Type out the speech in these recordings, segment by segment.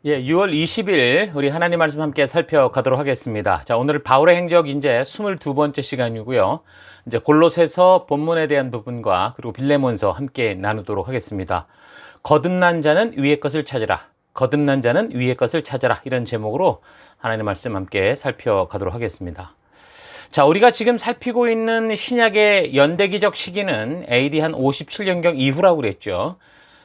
6월 20일 우리 하나님 말씀 함께 살펴가도록 하겠습니다. 자, 오늘 바울의 행적 이제 22번째 시간이고요. 이제 골로새서 본문에 대한 부분과 그리고 빌레몬서 함께 나누도록 하겠습니다. 거듭난 자는 위의 것을 찾으라. 거듭난 자는 위의 것을 찾으라. 이런 제목으로 하나님 말씀 함께 살펴가도록 하겠습니다. 자, 우리가 지금 살피고 있는 신약의 연대기적 시기는 AD 한 57년경 이후라고 그랬죠.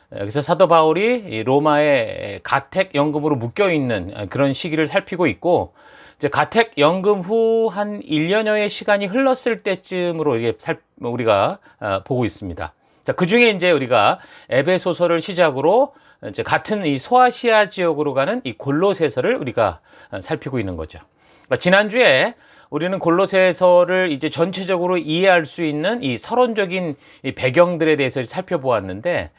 그래서 사도 바울이 로마의 가택 연금으로 묶여 있는 그런 시기를 살피고 있고, 이제 가택 연금 후 한 1년여의 시간이 흘렀을 때쯤으로 우리가 보고 있습니다. 자, 그 중에 이제 우리가 에베소서를 시작으로 이제 같은 이 소아시아 지역으로 가는 이 골로새서를 우리가 살피고 있는 거죠. 그러니까 지난주에 우리는 골로새서를 이제 전체적으로 이해할 수 있는 이 서론적인 이 배경들에 대해서 살펴보았는데,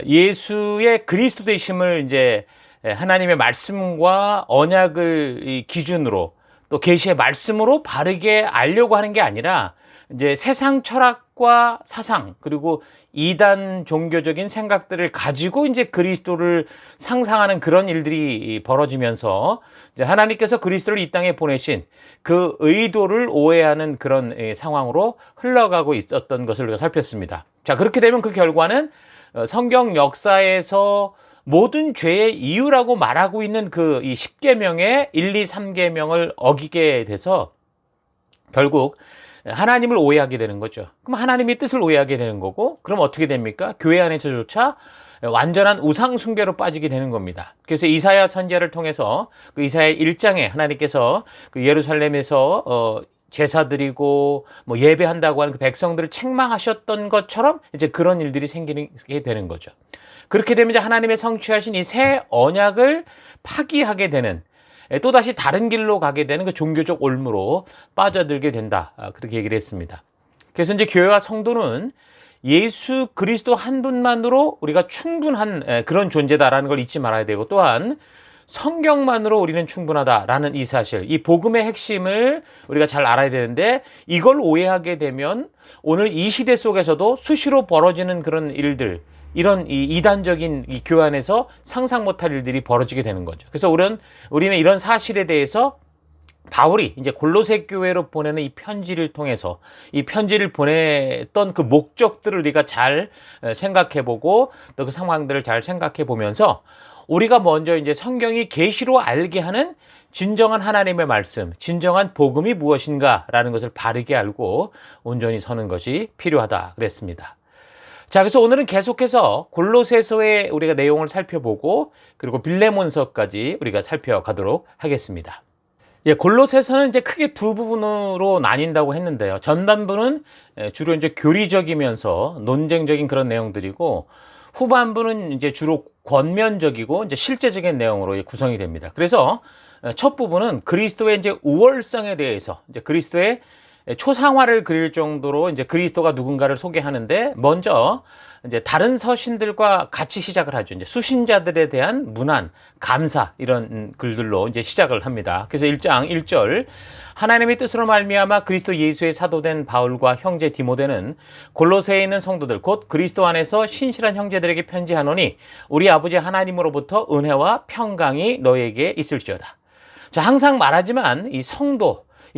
예수의 그리스도 되심을 이제 하나님의 말씀과 언약을 기준으로 또 계시의 말씀으로 바르게 알려고 하는 게 아니라 이제 세상 철학과 사상 그리고 이단 종교적인 생각들을 가지고 이제 그리스도를 상상하는 그런 일들이 벌어지면서 이제 하나님께서 그리스도를 이 땅에 보내신 그 의도를 오해하는 그런 상황으로 흘러가고 있었던 것을 우리가 살폈습니다. 자, 그렇게 되면 그 결과는 성경 역사에서 모든 죄의 이유라고 말하고 있는 그 이 10계명의 1, 2, 3계명을 어기게 돼서 결국 하나님을 오해하게 되는 거죠. 그럼 하나님의 뜻을 오해하게 되는 거고, 그럼 어떻게 됩니까? 교회 안에서조차 완전한 우상 숭배로 빠지게 되는 겁니다. 그래서 이사야 선지자를 통해서 그 이사야 1장에 하나님께서 그 예루살렘에서 제사 드리고 뭐 예배한다고 하는 그 백성들을 책망하셨던 것처럼 이제 그런 일들이 생기게 되는 거죠. 그렇게 되면 이제 하나님의 성취하신 이 새 언약을 파기하게 되는, 또다시 다른 길로 가게 되는 그 종교적 올무로 빠져들게 된다. 그렇게 얘기를 했습니다. 그래서 이제 교회와 성도는 예수 그리스도 한 분만으로 우리가 충분한 그런 존재다라는 걸 잊지 말아야 되고, 또한 성경만으로 우리는 충분하다라는 이 사실, 이 복음의 핵심을 우리가 잘 알아야 되는데, 이걸 오해하게 되면 오늘 이 시대 속에서도 수시로 벌어지는 그런 일들, 이런 이 이단적인 이 교회 안에서 상상 못할 일들이 벌어지게 되는 거죠. 그래서 우리는 이런 사실에 대해서 바울이 이제 골로새 교회로 보내는 이 편지를 통해서 이 편지를 보냈던 그 목적들을 우리가 잘 생각해보고 또 그 상황들을 잘 생각해보면서 우리가 먼저 이제 성경이 계시로 알게 하는 진정한 하나님의 말씀, 진정한 복음이 무엇인가라는 것을 바르게 알고 온전히 서는 것이 필요하다 그랬습니다. 자, 그래서 오늘은 계속해서 골로새서의 우리가 내용을 살펴보고 그리고 빌레몬서까지 우리가 살펴가도록 하겠습니다. 골로새서는 이제 크게 두 부분으로 나뉜다고 했는데요. 전반부는 주로 이제 교리적이면서 논쟁적인 그런 내용들이고, 후반부는 이제 주로 권면적이고 이제 실제적인 내용으로 구성이 됩니다. 그래서 첫 부분은 그리스도의 이제 우월성에 대해서, 이제 그리스도의 초상화를 그릴 정도로 이제 그리스도가 누군가를 소개하는데, 먼저 이제 다른 서신들과 같이 시작을 하죠. 이제 수신자들에 대한 문안, 감사, 이런 글들로 이제 시작을 합니다. 그래서 1장 1절, 하나님의 뜻으로 말미암아 그리스도 예수의 사도된 바울과 형제 디모데는 골로새에 있는 성도들 곧 그리스도 안에서 신실한 형제들에게 편지하노니 우리 아버지 하나님으로부터 은혜와 평강이 너에게 있을지어다. 자, 항상 말하지만 이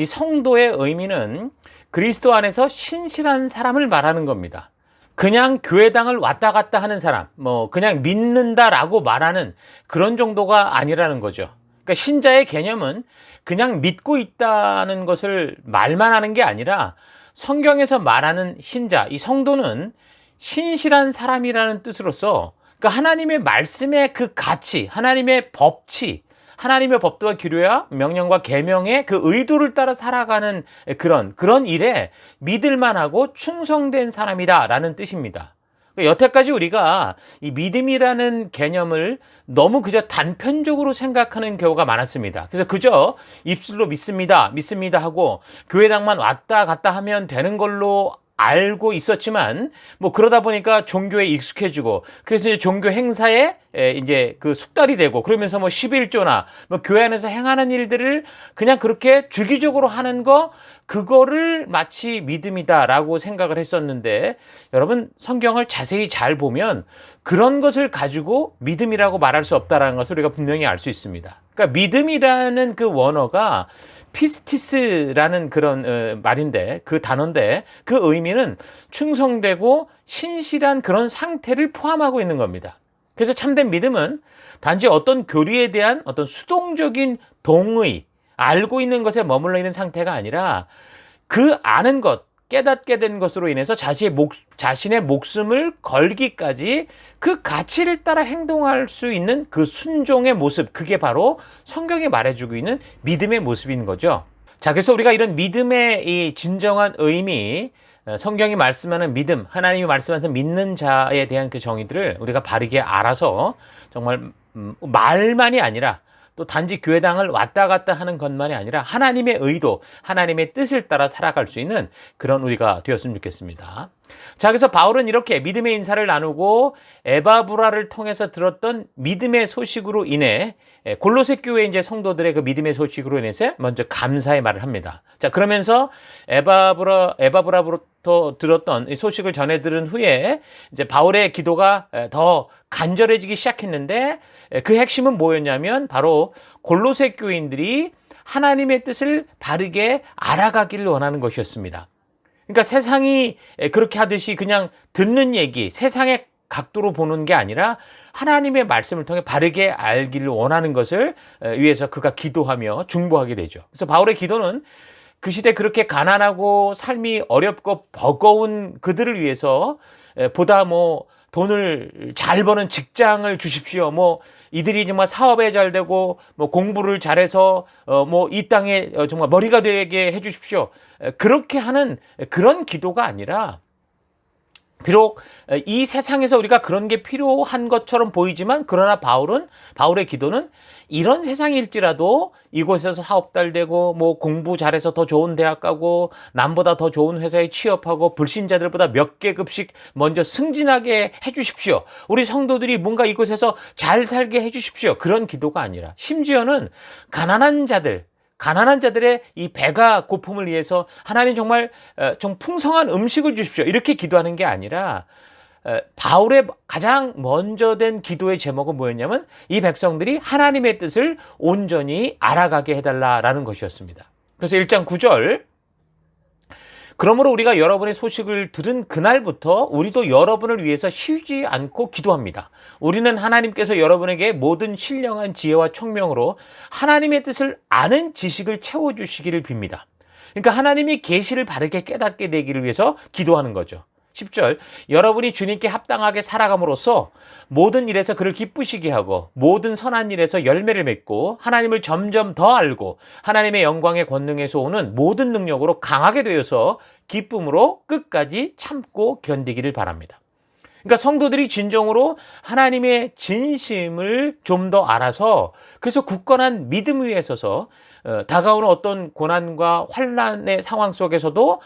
성도의 의미는 그리스도 안에서 신실한 사람을 말하는 겁니다. 그냥 교회당을 왔다 갔다 하는 사람, 그냥 믿는다라고 말하는 그런 정도가 아니라는 거죠. 그러니까 신자의 개념은 그냥 믿고 있다는 것을 말만 하는 게 아니라, 성경에서 말하는 신자, 이 성도는 신실한 사람이라는 뜻으로서, 그러니까 하나님의 말씀의 그 가치, 하나님의 법치, 하나님의 법도와 규례와 명령과 계명의 그 의도를 따라 살아가는 그런 일에 믿을만하고 충성된 사람이다라는 뜻입니다. 여태까지 우리가 이 믿음이라는 개념을 너무 그저 단편적으로 생각하는 경우가 많았습니다. 그래서 그저 입술로 믿습니다 하고 교회당만 왔다 갔다 하면 되는 걸로 알고 있었지만 뭐 그러다 보니까 종교에 익숙해지고 그래서 이제 종교 행사에 이제 그 숙달이 되고 그러면서 뭐 11조나 뭐 교회 안에서 행하는 일들을 그냥 그렇게 주기적으로 하는 거 그거를 마치 믿음이다라고 생각을 했었는데 여러분 성경을 자세히 잘 보면 그런 것을 가지고 믿음이라고 말할 수 없다라는 것을 우리가 분명히 알 수 있습니다. 그러니까 믿음이라는 그 원어가 피스티스라는 그런 말인데 그 단어인데 그 의미는 충성되고 신실한 그런 상태를 포함하고 있는 겁니다. 그래서 참된 믿음은 단지 어떤 교리에 대한 어떤 수동적인 동의, 알고 있는 것에 머물러 있는 상태가 아니라 그 아는 것, 깨닫게 된 것으로 인해서 자신의 목숨을 걸기까지 그 가치를 따라 행동할 수 있는 그 순종의 모습, 그게 바로 성경이 말해주고 있는 믿음의 모습인 거죠. 자, 그래서 우리가 이런 믿음의 이 진정한 의미, 성경이 말씀하는 믿음, 하나님이 말씀하는 믿는 자에 대한 그 정의들을 우리가 바르게 알아서 정말 말만이 아니라 또 단지 교회당을 왔다 갔다 하는 것만이 아니라 하나님의 의도, 하나님의 뜻을 따라 살아갈 수 있는 그런 우리가 되었으면 좋겠습니다. 자, 그래서 바울은 이렇게 믿음의 인사를 나누고 에바브라를 통해서 들었던 믿음의 소식으로 인해 골로새 교회 이제 성도들의 그 믿음의 소식으로 인해서 먼저 감사의 말을 합니다. 자, 그러면서 에바브라부터 들었던 이 소식을 전해 들은 후에 이제 바울의 기도가 더 간절해지기 시작했는데 그 핵심은 뭐였냐면 바로 골로새 교인들이 하나님의 뜻을 바르게 알아가기를 원하는 것이었습니다. 그러니까 세상이 그렇게 하듯이 그냥 듣는 얘기, 세상의 각도로 보는 게 아니라 하나님의 말씀을 통해 바르게 알기를 원하는 것을 위해서 그가 기도하며 중보하게 되죠. 그래서 바울의 기도는 그 시대 그렇게 가난하고 삶이 어렵고 버거운 그들을 위해서 보다 뭐 돈을 잘 버는 직장을 주십시오. 뭐 이들이 정말 사업에 잘 되고 뭐 공부를 잘해서 뭐 이 땅에 정말 머리가 되게 해 주십시오. 그렇게 하는 그런 기도가 아니라 비록 이 세상에서 우리가 그런 게 필요한 것처럼 보이지만 그러나 바울의 기도는 이런 세상일지라도 이곳에서 사업 잘 되고 뭐 공부 잘해서 더 좋은 대학 가고 남보다 더 좋은 회사에 취업하고 불신자들보다 몇 계급씩 먼저 승진하게 해 주십시오. 우리 성도들이 뭔가 이곳에서 잘 살게 해 주십시오. 그런 기도가 아니라 심지어는 가난한 자들의 이 배가 고픔을 위해서 하나님 정말 좀 풍성한 음식을 주십시오. 이렇게 기도하는 게 아니라 바울의 가장 먼저 된 기도의 제목은 뭐였냐면 이 백성들이 하나님의 뜻을 온전히 알아가게 해달라라는 것이었습니다. 그래서 1장 9절 그러므로 우리가 여러분의 소식을 들은 그날부터 우리도 여러분을 위해서 쉬지 않고 기도합니다. 우리는 하나님께서 여러분에게 모든 신령한 지혜와 총명으로 하나님의 뜻을 아는 지식을 채워주시기를 빕니다. 그러니까 하나님이 계시를 바르게 깨닫게 되기를 위해서 기도하는 거죠. 10절 여러분이 주님께 합당하게 살아감으로써 모든 일에서 그를 기쁘시게 하고 모든 선한 일에서 열매를 맺고 하나님을 점점 더 알고 하나님의 영광의 권능에서 오는 모든 능력으로 강하게 되어서 기쁨으로 끝까지 참고 견디기를 바랍니다. 그러니까 성도들이 진정으로 하나님의 진심을 좀 더 알아서 그래서 굳건한 믿음 위에 서서 다가오는 어떤 고난과 환난의 상황 속에서도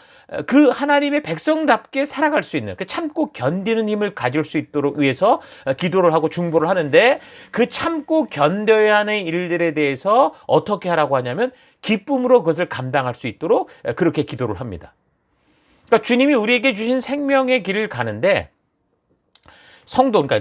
그 하나님의 백성답게 살아갈 수 있는 그 참고 견디는 힘을 가질 수 있도록 위해서 기도를 하고 중보를 하는데 그 참고 견뎌야 하는 일들에 대해서 어떻게 하라고 하냐면 기쁨으로 그것을 감당할 수 있도록 그렇게 기도를 합니다. 그러니까 주님이 우리에게 주신 생명의 길을 가는데 그러니까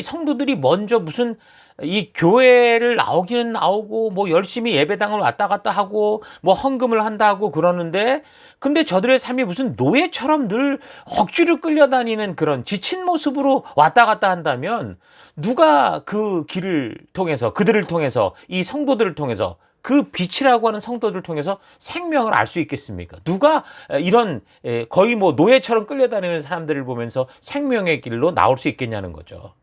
성도들이 먼저 무슨 이 교회를 나오기는 나오고 뭐 열심히 예배당을 왔다 갔다 하고 뭐 헌금을 한다 하고 그러는데 근데 저들의 삶이 무슨 노예처럼 늘 억지로 끌려다니는 그런 지친 모습으로 왔다 갔다 한다면 누가 그 길을 통해서 그들을 통해서 이 성도들을 통해서 그 빛이라고 하는 성도들을 통해서 생명을 알 수 있겠습니까? 누가 이런 거의 뭐 노예처럼 끌려다니는 사람들을 보면서 생명의 길로 나올 수 있겠냐는 거죠.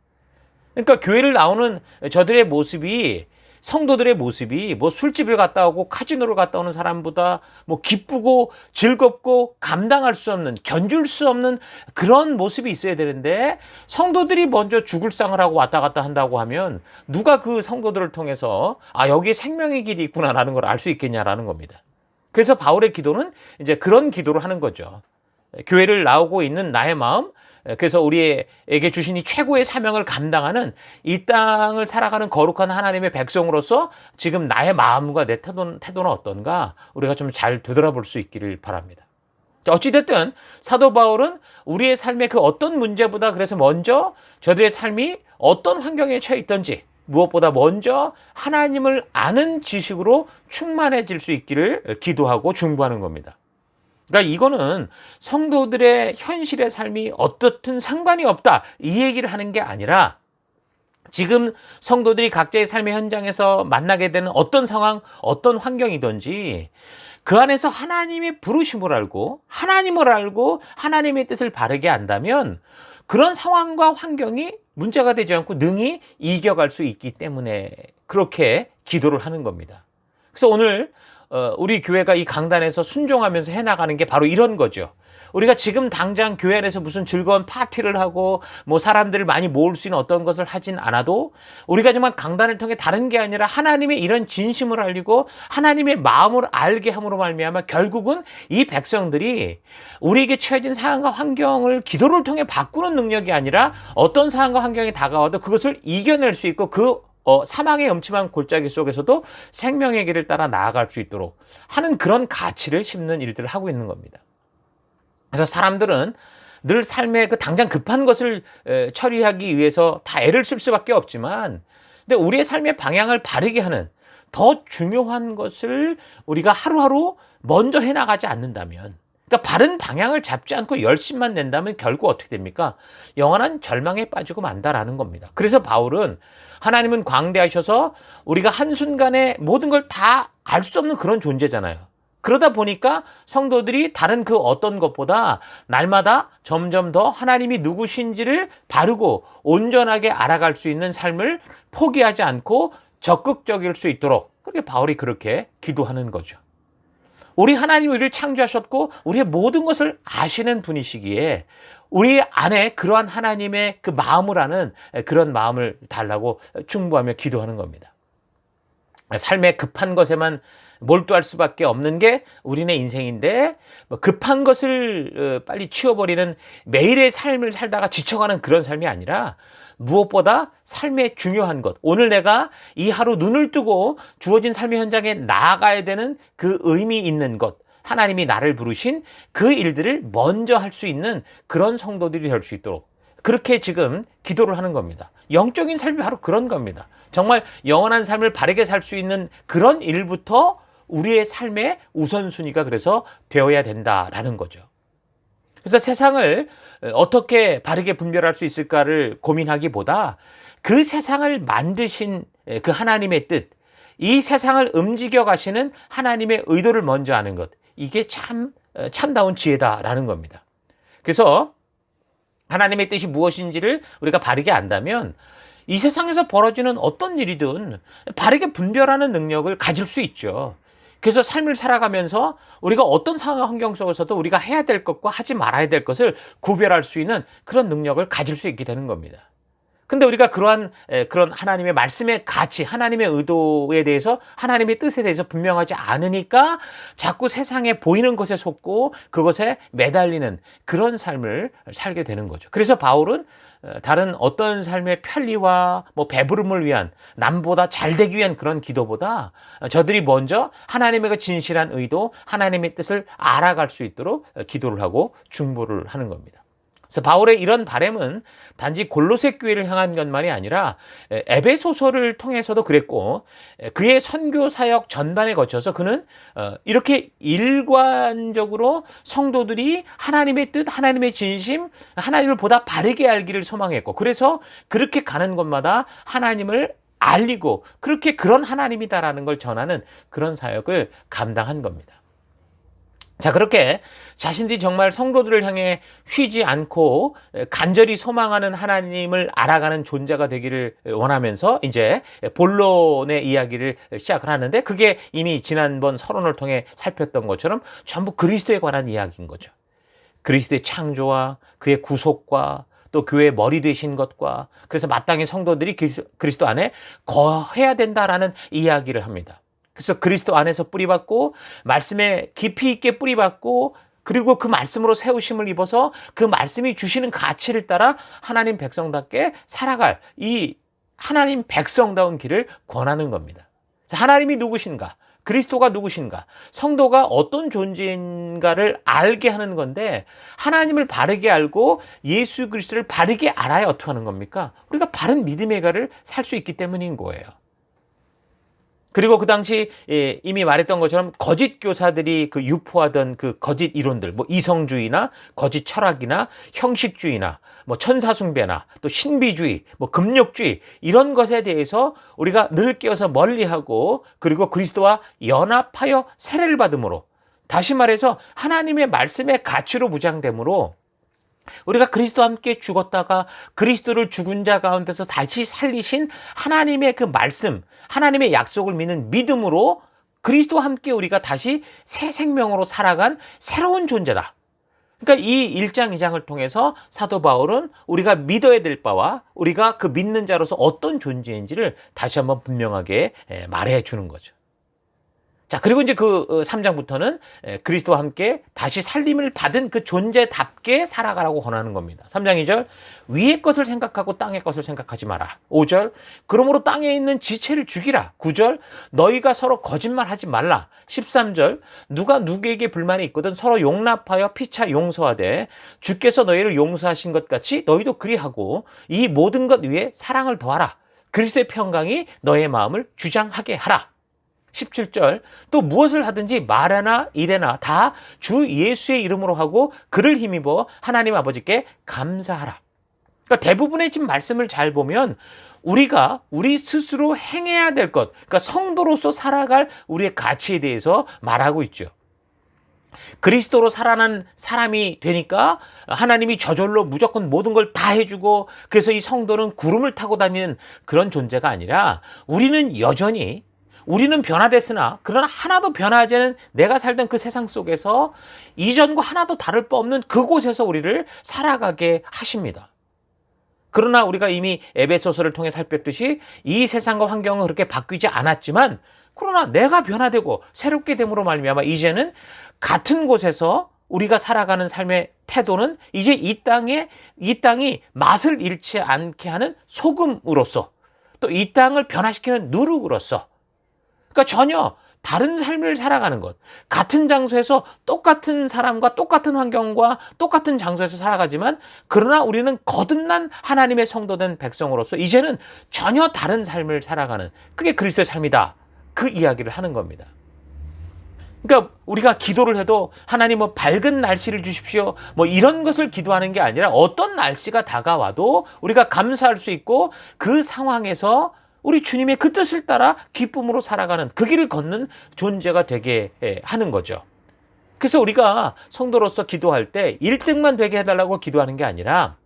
그러니까 교회를 나오는 저들의 모습이 성도들의 모습이 뭐 술집을 갔다 오고 카지노를 갔다 오는 사람보다 뭐 기쁘고 즐겁고 감당할 수 없는 견줄 수 없는 그런 모습이 있어야 되는데 성도들이 먼저 죽을 상을 하고 왔다 갔다 한다고 하면 누가 그 성도들을 통해서 여기에 생명의 길이 있구나라는 걸 알 수 있겠냐라는 겁니다. 그래서 바울의 기도는 이제 그런 기도를 하는 거죠. 교회를 나오고 있는 나의 마음, 그래서 우리에게 주신 이 최고의 사명을 감당하는 이 땅을 살아가는 거룩한 하나님의 백성으로서 지금 나의 마음과 내 태도는 어떤가 우리가 좀 잘 되돌아볼 수 있기를 바랍니다. 어찌됐든 사도 바울은 우리의 삶의 그 어떤 문제보다 그래서 먼저 저들의 삶이 어떤 환경에 처해 있던지 무엇보다 먼저 하나님을 아는 지식으로 충만해질 수 있기를 기도하고 중보하는 겁니다. 그러니까 이거는 성도들의 현실의 삶이 어떻든 상관이 없다 이 얘기를 하는 게 아니라 지금 성도들이 각자의 삶의 현장에서 만나게 되는 어떤 상황, 어떤 환경이든지 그 안에서 하나님의 부르심을 알고 하나님을 알고 하나님의 뜻을 바르게 안다면 그런 상황과 환경이 문제가 되지 않고 능히 이겨갈 수 있기 때문에 그렇게 기도를 하는 겁니다. 그래서 오늘 우리 교회가 이 강단에서 순종하면서 해나가는 게 바로 이런 거죠. 우리가 지금 당장 교회 안에서 무슨 즐거운 파티를 하고 뭐 사람들을 많이 모을 수 있는 어떤 것을 하진 않아도 우리가 정말 강단을 통해 다른 게 아니라 하나님의 이런 진심을 알리고 하나님의 마음을 알게 함으로 말미암아 결국은 이 백성들이 우리에게 처해진 상황과 환경을 기도를 통해 바꾸는 능력이 아니라 어떤 상황과 환경이 다가와도 그것을 이겨낼 수 있고 그 사망의 엄침한 골짜기 속에서도 생명의 길을 따라 나아갈 수 있도록 하는 그런 가치를 심는 일들을 하고 있는 겁니다. 그래서 사람들은 늘 삶에 그 당장 급한 것을 처리하기 위해서 다 애를 쓸 수밖에 없지만 근데 우리의 삶의 방향을 바르게 하는 더 중요한 것을 우리가 하루하루 먼저 해나가지 않는다면 그러니까 바른 방향을 잡지 않고 열심만 낸다면 결국 어떻게 됩니까? 영원한 절망에 빠지고 만다라는 겁니다. 그래서 바울은 하나님은 광대하셔서 우리가 한순간에 모든 걸 다 알 수 없는 그런 존재잖아요. 그러다 보니까 성도들이 다른 그 어떤 것보다 날마다 점점 더 하나님이 누구신지를 바르고 온전하게 알아갈 수 있는 삶을 포기하지 않고 적극적일 수 있도록 그렇게 바울이 그렇게 기도하는 거죠. 우리 하나님이 우리를 창조하셨고 우리의 모든 것을 아시는 분이시기에 우리 안에 그러한 하나님의 그 마음을 아는 그런 마음을 달라고 충고하며 기도하는 겁니다. 삶의 급한 것에만 몰두할 수밖에 없는 게 우리네 인생인데 급한 것을 빨리 치워버리는 매일의 삶을 살다가 지쳐가는 그런 삶이 아니라 무엇보다 삶의 중요한 것 오늘 내가 이 하루 눈을 뜨고 주어진 삶의 현장에 나아가야 되는 그 의미 있는 것 하나님이 나를 부르신 그 일들을 먼저 할 수 있는 그런 성도들이 될 수 있도록 그렇게 지금 기도를 하는 겁니다. 영적인 삶이 바로 그런 겁니다. 정말 영원한 삶을 바르게 살 수 있는 그런 일부터 우리의 삶의 우선순위가 그래서 되어야 된다라는 거죠. 그래서 세상을 어떻게 바르게 분별할 수 있을까를 고민하기보다 그 세상을 만드신 그 하나님의 뜻, 이 세상을 움직여 가시는 하나님의 의도를 먼저 아는 것, 이게 참다운 지혜다라는 겁니다. 그래서 하나님의 뜻이 무엇인지를 우리가 바르게 안다면 이 세상에서 벌어지는 어떤 일이든 바르게 분별하는 능력을 가질 수 있죠. 그래서 삶을 살아가면서 우리가 어떤 상황 환경 속에서도 우리가 해야 될 것과 하지 말아야 될 것을 구별할 수 있는 그런 능력을 가질 수 있게 되는 겁니다. 근데 우리가 그런 하나님의 말씀의 가치, 하나님의 의도에 대해서 하나님의 뜻에 대해서 분명하지 않으니까 자꾸 세상에 보이는 것에 속고 그것에 매달리는 그런 삶을 살게 되는 거죠. 그래서 바울은 다른 어떤 삶의 편리와 배부름을 위한 남보다 잘 되기 위한 그런 기도보다 저들이 먼저 하나님의 그 진실한 의도, 하나님의 뜻을 알아갈 수 있도록 기도를 하고 중보를 하는 겁니다. 그래서 바울의 이런 바람은 단지 골로새 교회를 향한 것만이 아니라 에베소서를 통해서도 그랬고 그의 선교 사역 전반에 거쳐서 그는 이렇게 일관적으로 성도들이 하나님의 뜻, 하나님의 진심, 하나님을 보다 바르게 알기를 소망했고 그래서 그렇게 가는 곳마다 하나님을 알리고 그렇게 그런 하나님이다라는 걸 전하는 그런 사역을 감당한 겁니다. 자, 그렇게 자신들이 정말 성도들을 향해 쉬지 않고 간절히 소망하는 하나님을 알아가는 존재가 되기를 원하면서 이제 본론의 이야기를 시작을 하는데 그게 이미 지난번 서론을 통해 살폈던 것처럼 전부 그리스도에 관한 이야기인 거죠. 그리스도의 창조와 그의 구속과 또 교회의 머리 되신 것과 그래서 마땅히 성도들이 그리스도 안에 거해야 된다라는 이야기를 합니다. 그래서 그리스도 안에서 뿌리받고 말씀에 깊이 있게 뿌리받고 그리고 그 말씀으로 세우심을 입어서 그 말씀이 주시는 가치를 따라 하나님 백성답게 살아갈 이 하나님 백성다운 길을 권하는 겁니다. 하나님이 누구신가? 그리스도가 누구신가? 성도가 어떤 존재인가를 알게 하는 건데, 하나님을 바르게 알고 예수 그리스도를 바르게 알아야 어떻게 하는 겁니까? 우리가 바른 믿음의 가를 살 수 있기 때문인 거예요. 그리고 그 당시 이미 말했던 것처럼 거짓 교사들이 그 유포하던 그 거짓 이론들, 뭐 이성주의나 거짓 철학이나 형식주의나 뭐 천사숭배나 또 신비주의, 뭐 금욕주의, 이런 것에 대해서 우리가 늘 깨어서 멀리하고, 그리고 그리스도와 연합하여 세례를 받음으로, 다시 말해서 하나님의 말씀의 가치로 무장됨으로 우리가 그리스도와 함께 죽었다가 그리스도를 죽은 자 가운데서 다시 살리신 하나님의 그 말씀, 하나님의 약속을 믿는 믿음으로 그리스도와 함께 우리가 다시 새 생명으로 살아간 새로운 존재다. 그러니까 이 1장, 2장을 통해서 사도 바울은 우리가 믿어야 될 바와 우리가 그 믿는 자로서 어떤 존재인지를 다시 한번 분명하게 말해 주는 거죠. 자, 그리고 이제 그 3장부터는 그리스도와 함께 다시 살림을 받은 그 존재답게 살아가라고 권하는 겁니다. 3장 2절, 위의 것을 생각하고 땅의 것을 생각하지 마라. 5절, 그러므로 땅에 있는 지체를 죽이라. 9절, 너희가 서로 거짓말하지 말라. 13절, 누가 누구에게 불만이 있거든 서로 용납하여 피차 용서하되 주께서 너희를 용서하신 것 같이 너희도 그리하고 이 모든 것 위에 사랑을 더하라. 그리스도의 평강이 너의 마음을 주장하게 하라. 17절, 또 무엇을 하든지 말이나 일이나 다 주 예수의 이름으로 하고 그를 힘입어 하나님 아버지께 감사하라. 그러니까 대부분의 지금 말씀을 잘 보면 우리가 우리 스스로 행해야 될 것, 그러니까 성도로서 살아갈 우리의 가치에 대해서 말하고 있죠. 그리스도로 살아난 사람이 되니까 하나님이 저절로 무조건 모든 걸 다 해주고, 그래서 이 성도는 구름을 타고 다니는 그런 존재가 아니라, 우리는 변화됐으나 그러나 하나도 변하지 않은 내가 살던 그 세상 속에서 이전과 하나도 다를 바 없는 그곳에서 우리를 살아가게 하십니다. 그러나 우리가 이미 에베소서를 통해 살폈듯이 이 세상과 환경은 그렇게 바뀌지 않았지만, 그러나 내가 변화되고 새롭게 됨으로 말미암아 이제는 같은 곳에서 우리가 살아가는 삶의 태도는 이제 이 땅이 맛을 잃지 않게 하는 소금으로서, 또 이 땅을 변화시키는 누룩으로서, 그러니까 전혀 다른 삶을 살아가는 것, 같은 장소에서 똑같은 사람과 똑같은 환경과 똑같은 장소에서 살아가지만, 그러나 우리는 거듭난 하나님의 성도된 백성으로서 이제는 전혀 다른 삶을 살아가는, 그게 그리스도의 삶이다, 그 이야기를 하는 겁니다. 그러니까 우리가 기도를 해도 하나님 뭐 밝은 날씨를 주십시오, 뭐 이런 것을 기도하는 게 아니라 어떤 날씨가 다가와도 우리가 감사할 수 있고 그 상황에서 우리 주님의 그 뜻을 따라 기쁨으로 살아가는 그 길을 걷는 존재가 되게 하는 거죠. 그래서 우리가 성도로서 기도할 때 1등만 되게 해달라고 기도하는 게 아니라,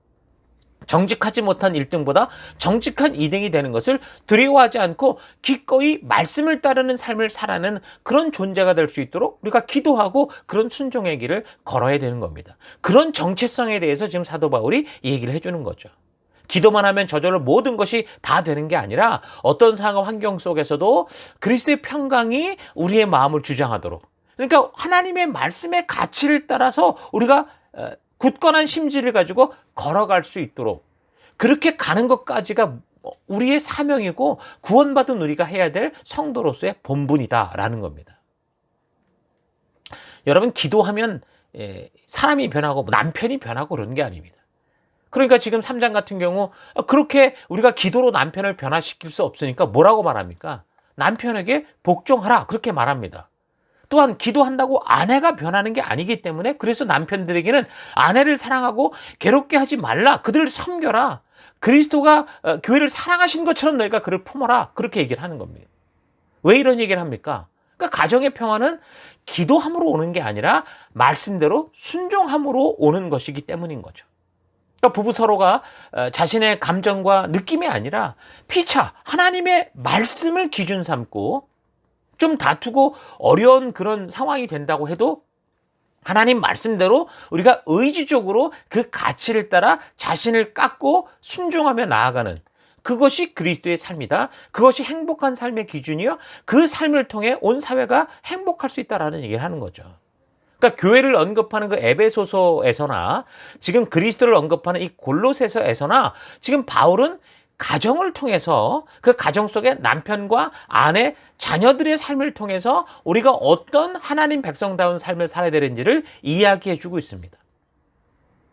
정직하지 못한 1등보다 정직한 2등이 되는 것을 두려워하지 않고 기꺼이 말씀을 따르는 삶을 살아가는 그런 존재가 될 수 있도록 우리가 기도하고 그런 순종의 길을 걸어야 되는 겁니다. 그런 정체성에 대해서 지금 사도 바울이 얘기를 해주는 거죠. 기도만 하면 저절로 모든 것이 다 되는 게 아니라 어떤 상황 환경 속에서도 그리스도의 평강이 우리의 마음을 주장하도록, 그러니까 하나님의 말씀의 가치를 따라서 우리가 굳건한 심지를 가지고 걸어갈 수 있도록, 그렇게 가는 것까지가 우리의 사명이고 구원받은 우리가 해야 될 성도로서의 본분이다라는 겁니다. 여러분, 기도하면 사람이 변하고 남편이 변하고 그러는 게 아닙니다. 그러니까 지금 3장 같은 경우 그렇게 우리가 기도로 남편을 변화시킬 수 없으니까 뭐라고 말합니까? 남편에게 복종하라, 그렇게 말합니다. 또한 기도한다고 아내가 변하는 게 아니기 때문에, 그래서 남편들에게는 아내를 사랑하고 괴롭게 하지 말라, 그들을 섬겨라, 그리스도가 교회를 사랑하신 것처럼 너희가 그를 품어라, 그렇게 얘기를 하는 겁니다. 왜 이런 얘기를 합니까? 그러니까 가정의 평화는 기도함으로 오는 게 아니라 말씀대로 순종함으로 오는 것이기 때문인 거죠. 그러니까 부부 서로가 자신의 감정과 느낌이 아니라 피차 하나님의 말씀을 기준 삼고, 좀 다투고 어려운 그런 상황이 된다고 해도 하나님 말씀대로 우리가 의지적으로 그 가치를 따라 자신을 깎고 순종하며 나아가는, 그것이 그리스도의 삶이다. 그것이 행복한 삶의 기준이요, 그 삶을 통해 온 사회가 행복할 수 있다라는 얘기를 하는 거죠. 그러니까 교회를 언급하는 그 에베소서에서나 지금 그리스도를 언급하는 이 골로새서에서나 지금 바울은 가정을 통해서 그 가정 속에 남편과 아내, 자녀들의 삶을 통해서 우리가 어떤 하나님 백성다운 삶을 살아야 되는지를 이야기해 주고 있습니다.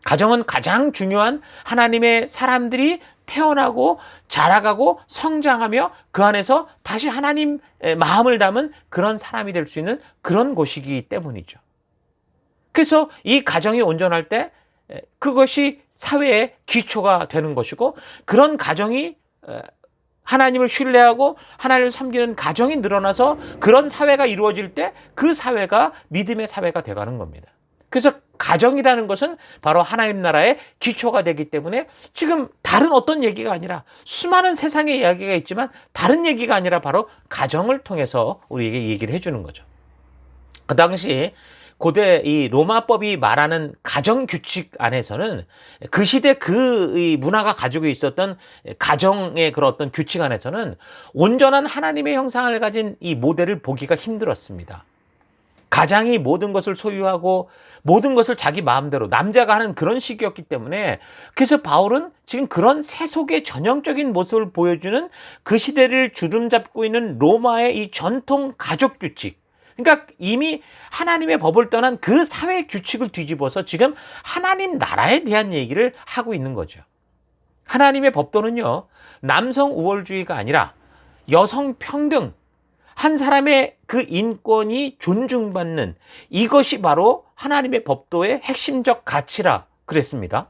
가정은 가장 중요한 하나님의 사람들이 태어나고 자라가고 성장하며 그 안에서 다시 하나님의 마음을 담은 그런 사람이 될 수 있는 그런 곳이기 때문이죠. 그래서 이 가정이 온전할 때 그것이 사회의 기초가 되는 것이고, 그런 가정이 하나님을 신뢰하고 하나님을 섬기는 가정이 늘어나서 그런 사회가 이루어질 때 그 사회가 믿음의 사회가 되어가는 겁니다. 그래서 가정이라는 것은 바로 하나님 나라의 기초가 되기 때문에 지금 다른 어떤 얘기가 아니라, 수많은 세상의 이야기가 있지만 다른 얘기가 아니라 바로 가정을 통해서 우리에게 얘기를 해주는 거죠. 그 당시 고대 이 로마법이 말하는 가정 규칙 안에서는 그 시대 그 문화가 가지고 있었던 가정의 그런 어떤 규칙 안에서는 온전한 하나님의 형상을 가진 이 모델을 보기가 힘들었습니다. 가장이 모든 것을 소유하고 모든 것을 자기 마음대로 남자가 하는 그런 시기였기 때문에, 그래서 바울은 지금 그런 세속의 전형적인 모습을 보여주는 그 시대를 주름잡고 있는 로마의 이 전통 가족 규칙, 그러니까 이미 하나님의 법을 떠난 그 사회 규칙을 뒤집어서 지금 하나님 나라에 대한 얘기를 하고 있는 거죠. 하나님의 법도는요, 남성 우월주의가 아니라 여성 평등, 한 사람의 그 인권이 존중받는, 이것이 바로 하나님의 법도의 핵심적 가치라 그랬습니다.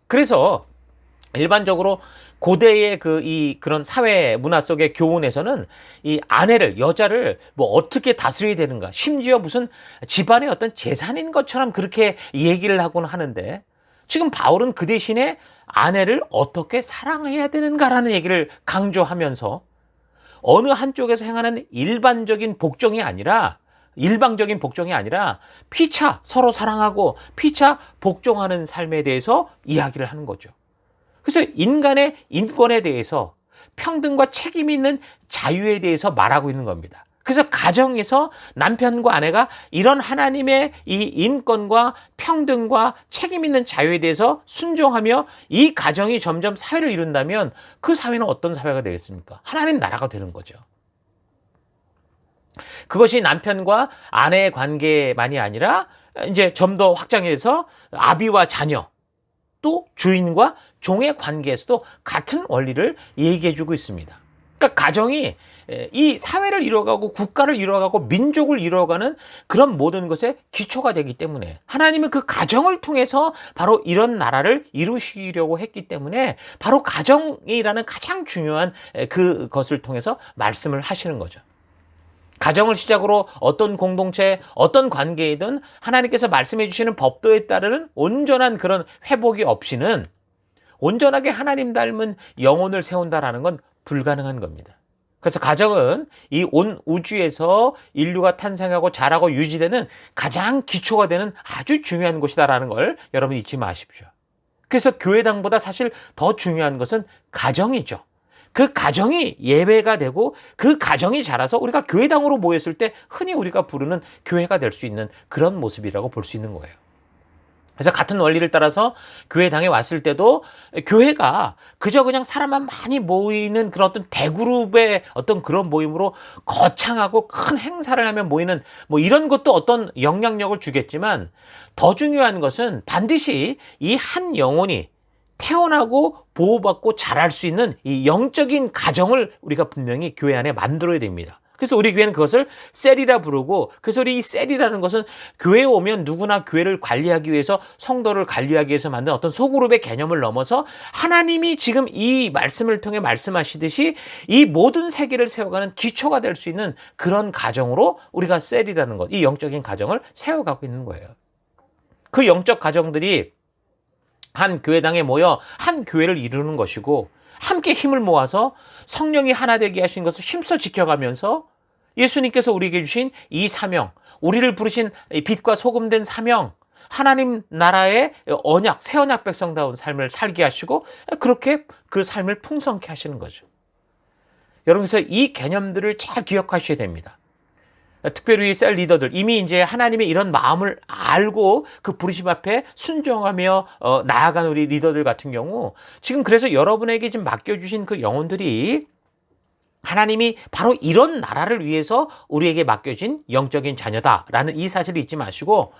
그래서 일반적으로 고대의 그런 사회 문화 속의 교훈에서는 이 아내를, 여자를 뭐 어떻게 다스려야 되는가, 심지어 무슨 집안의 어떤 재산인 것처럼 그렇게 얘기를 하곤 하는데, 지금 바울은 그 대신에 아내를 어떻게 사랑해야 되는가라는 얘기를 강조하면서 어느 한쪽에서 행하는 일방적인 복종이 아니라 피차 서로 사랑하고 피차 복종하는 삶에 대해서 이야기를 하는 거죠. 그래서 인간의 인권에 대해서, 평등과 책임 있는 자유에 대해서 말하고 있는 겁니다. 그래서 가정에서 남편과 아내가 이런 하나님의 이 인권과 평등과 책임 있는 자유에 대해서 순종하며 이 가정이 점점 사회를 이룬다면 그 사회는 어떤 사회가 되겠습니까? 하나님 나라가 되는 거죠. 그것이 남편과 아내의 관계만이 아니라 이제 좀 더 확장해서 아비와 자녀, 또 주인과 종의 관계에서도 같은 원리를 얘기해 주고 있습니다. 그러니까 가정이 이 사회를 이루어가고 국가를 이루어가고 민족을 이루어가는 그런 모든 것의 기초가 되기 때문에, 하나님은 그 가정을 통해서 바로 이런 나라를 이루시려고 했기 때문에 바로 가정이라는 가장 중요한 그것을 통해서 말씀을 하시는 거죠. 가정을 시작으로 어떤 공동체, 어떤 관계이든 하나님께서 말씀해 주시는 법도에 따르는 온전한 그런 회복이 없이는 온전하게 하나님 닮은 영혼을 세운다라는 건 불가능한 겁니다. 그래서 가정은 이 온 우주에서 인류가 탄생하고 자라고 유지되는 가장 기초가 되는 아주 중요한 곳이다라는 걸 여러분 잊지 마십시오. 그래서 교회당보다 사실 더 중요한 것은 가정이죠. 그 가정이 예배가 되고 그 가정이 자라서 우리가 교회당으로 모였을 때 흔히 우리가 부르는 교회가 될 수 있는 그런 모습이라고 볼 수 있는 거예요. 그래서 같은 원리를 따라서 교회당에 왔을 때도 교회가 그저 그냥 사람만 많이 모이는 그런 어떤 대그룹의 어떤 그런 모임으로 거창하고 큰 행사를 하면 모이는 뭐 이런 것도 어떤 영향력을 주겠지만, 더 중요한 것은 반드시 이 한 영혼이 태어나고 보호받고 자랄 수 있는 이 영적인 가정을 우리가 분명히 교회 안에 만들어야 됩니다. 그래서 우리 교회는 그것을 셀이라 부르고, 그래서 우리 이 셀이라는 것은 교회에 오면 누구나 교회를 관리하기 위해서, 성도를 관리하기 위해서 만든 어떤 소그룹의 개념을 넘어서 하나님이 지금 이 말씀을 통해 말씀하시듯이 이 모든 세계를 세워가는 기초가 될 수 있는 그런 가정으로 우리가 셀이라는 것, 이 영적인 가정을 세워가고 있는 거예요. 그 영적 가정들이 한 교회당에 모여 한 교회를 이루는 것이고, 함께 힘을 모아서 성령이 하나 되게 하신 것을 힘써 지켜가면서 예수님께서 우리에게 주신 이 사명, 우리를 부르신 빛과 소금 된 사명, 하나님 나라의 언약, 새 언약 백성다운 삶을 살게 하시고 그렇게 그 삶을 풍성케 하시는 거죠. 여러분, 그래서 이 개념들을 잘 기억하셔야 됩니다. 특별히 셀 리더들, 이미 이제 하나님의 이런 마음을 알고 그 부르심 앞에 순종하며 나아간 우리 리더들 같은 경우, 지금 그래서 여러분에게 지금 맡겨주신 그 영혼들이 하나님이 바로 이런 나라를 위해서 우리에게 맡겨진 영적인 자녀다라는 이 사실을 잊지 마시고,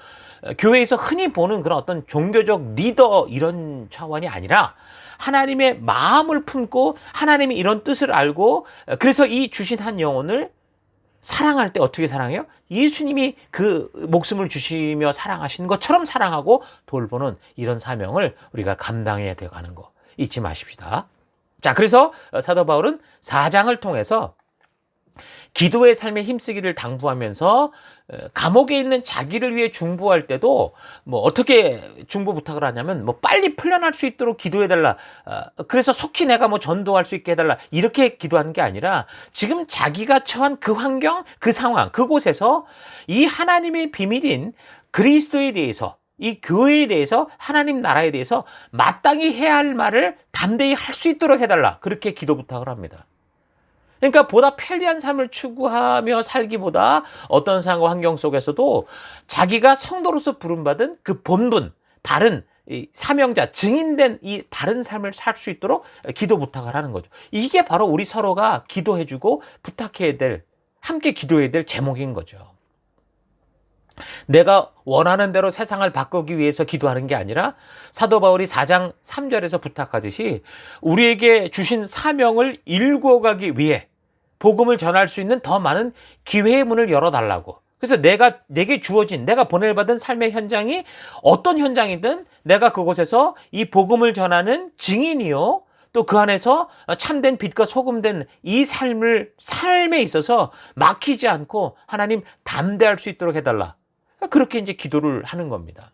교회에서 흔히 보는 그런 어떤 종교적 리더 이런 차원이 아니라 하나님의 마음을 품고 하나님이 이런 뜻을 알고, 그래서 이 주신 한 영혼을 사랑할 때 어떻게 사랑해요? 예수님이 그 목숨을 주시며 사랑하신 것처럼 사랑하고 돌보는 이런 사명을 우리가 감당해야 되가는 거 잊지 마십시다. 자, 그래서 사도 바울은 4장을 통해서 기도의 삶에 힘쓰기를 당부하면서 감옥에 있는 자기를 위해 중보할 때도 뭐 어떻게 중보 부탁을 하냐면, 뭐 빨리 풀려날 수 있도록 기도해달라, 그래서 속히 내가 뭐 전도할 수 있게 해달라, 이렇게 기도하는 게 아니라 지금 자기가 처한 그 환경, 그 상황, 그곳에서 이 하나님의 비밀인 그리스도에 대해서, 이 교회에 대해서, 하나님 나라에 대해서 마땅히 해야 할 말을 담대히 할 수 있도록 해달라, 그렇게 기도 부탁을 합니다. 그러니까 보다 편리한 삶을 추구하며 살기보다 어떤 상황 환경 속에서도 자기가 성도로서 부름받은 그 본분, 바른 이 사명자, 증인된 이 바른 삶을 살 수 있도록 기도 부탁을 하는 거죠. 이게 바로 우리 서로가 기도해주고 부탁해야 될, 함께 기도해야 될 제목인 거죠. 내가 원하는 대로 세상을 바꾸기 위해서 기도하는 게 아니라 사도 바울이 4장 3절에서 부탁하듯이 우리에게 주신 사명을 일구어가기 위해 복음을 전할 수 있는 더 많은 기회의 문을 열어달라고. 그래서 내게 주어진, 내가 보낼받은 삶의 현장이 어떤 현장이든 내가 그곳에서 이 복음을 전하는 증인이요, 또 그 안에서 참된 빛과 소금된 이 삶에 있어서 막히지 않고 하나님 담대할 수 있도록 해달라. 그렇게 이제 기도를 하는 겁니다.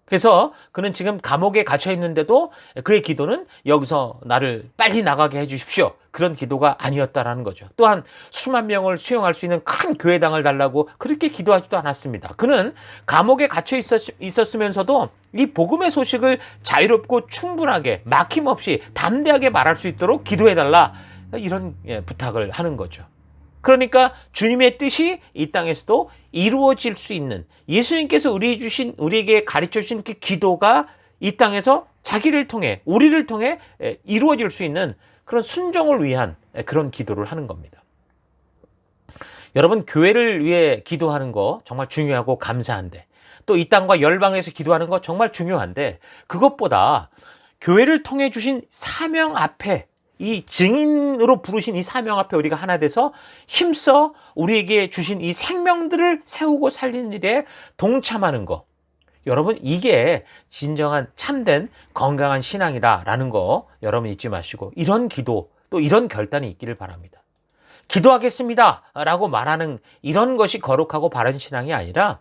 그래서 그는 지금 감옥에 갇혀 있는데도 그의 기도는 여기서 나를 빨리 나가게 해주십시오, 그런 기도가 아니었다라는 거죠. 또한 수만 명을 수용할 수 있는 큰 교회당을 달라고 그렇게 기도하지도 않았습니다. 그는 감옥에 갇혀 있었으면서도 이 복음의 소식을 자유롭고 충분하게 막힘없이 담대하게 말할 수 있도록 기도해달라, 이런 부탁을 하는 거죠. 그러니까 주님의 뜻이 이 땅에서도 이루어질 수 있는, 예수님께서 우리에게 가르쳐 주신 그 기도가 이 땅에서 자기를 통해, 우리를 통해 이루어질 수 있는 그런 순종을 위한 그런 기도를 하는 겁니다. 여러분, 교회를 위해 기도하는 거 정말 중요하고 감사한데, 또 이 땅과 열방에서 기도하는 거 정말 중요한데, 그것보다 교회를 통해 주신 사명 앞에, 이 증인으로 부르신 이 사명 앞에 우리가 하나 돼서 힘써 우리에게 주신 이 생명들을 세우고 살리는 일에 동참하는 거, 여러분, 이게 진정한 참된 건강한 신앙이다라는 거 여러분 잊지 마시고, 이런 기도, 또 이런 결단이 있기를 바랍니다. 기도하겠습니다 라고 말하는 이런 것이 거룩하고 바른 신앙이 아니라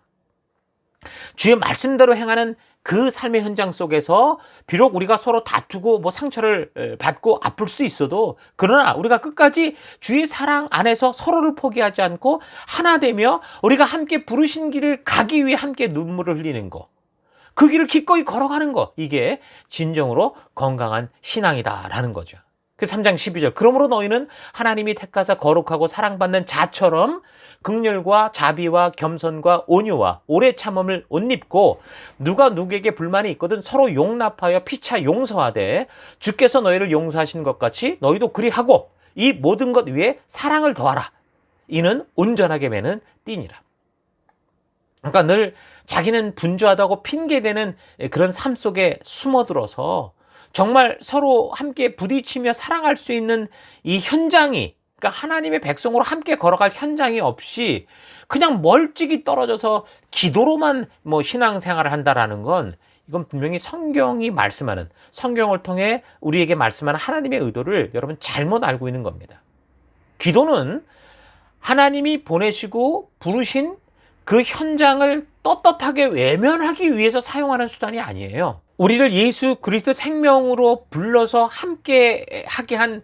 주의 말씀대로 행하는 그 삶의 현장 속에서 비록 우리가 서로 다투고 뭐 상처를 받고 아플 수 있어도, 그러나 우리가 끝까지 주의 사랑 안에서 서로를 포기하지 않고 하나 되며 우리가 함께 부르신 길을 가기 위해 함께 눈물을 흘리는 거, 그 길을 기꺼이 걸어가는 거, 이게 진정으로 건강한 신앙이다라는 거죠. 그 3장 12절, 그러므로 너희는 하나님이 택하사 거룩하고 사랑받는 자처럼 긍휼과 자비와 겸손과 온유와 오래 참음을 옷 입고, 누가 누구에게 불만이 있거든 서로 용납하여 피차 용서하되 주께서 너희를 용서하신 것 같이 너희도 그리하고 이 모든 것 위에 사랑을 더하라. 이는 온전하게 매는 띠니라. 그러니까 늘 자기는 분주하다고 핑계대는 그런 삶 속에 숨어들어서 정말 서로 함께 부딪히며 사랑할 수 있는 이 현장이, 그러니까 하나님의 백성으로 함께 걸어갈 현장이 없이 그냥 멀찍이 떨어져서 기도로만 뭐 신앙생활을 한다라는 건, 이건 분명히 성경이 말씀하는, 성경을 통해 우리에게 말씀하는 하나님의 의도를 여러분 잘못 알고 있는 겁니다. 기도는 하나님이 보내시고 부르신 그 현장을 떳떳하게 외면하기 위해서 사용하는 수단이 아니에요. 우리를 예수 그리스도 생명으로 불러서 함께 하게 한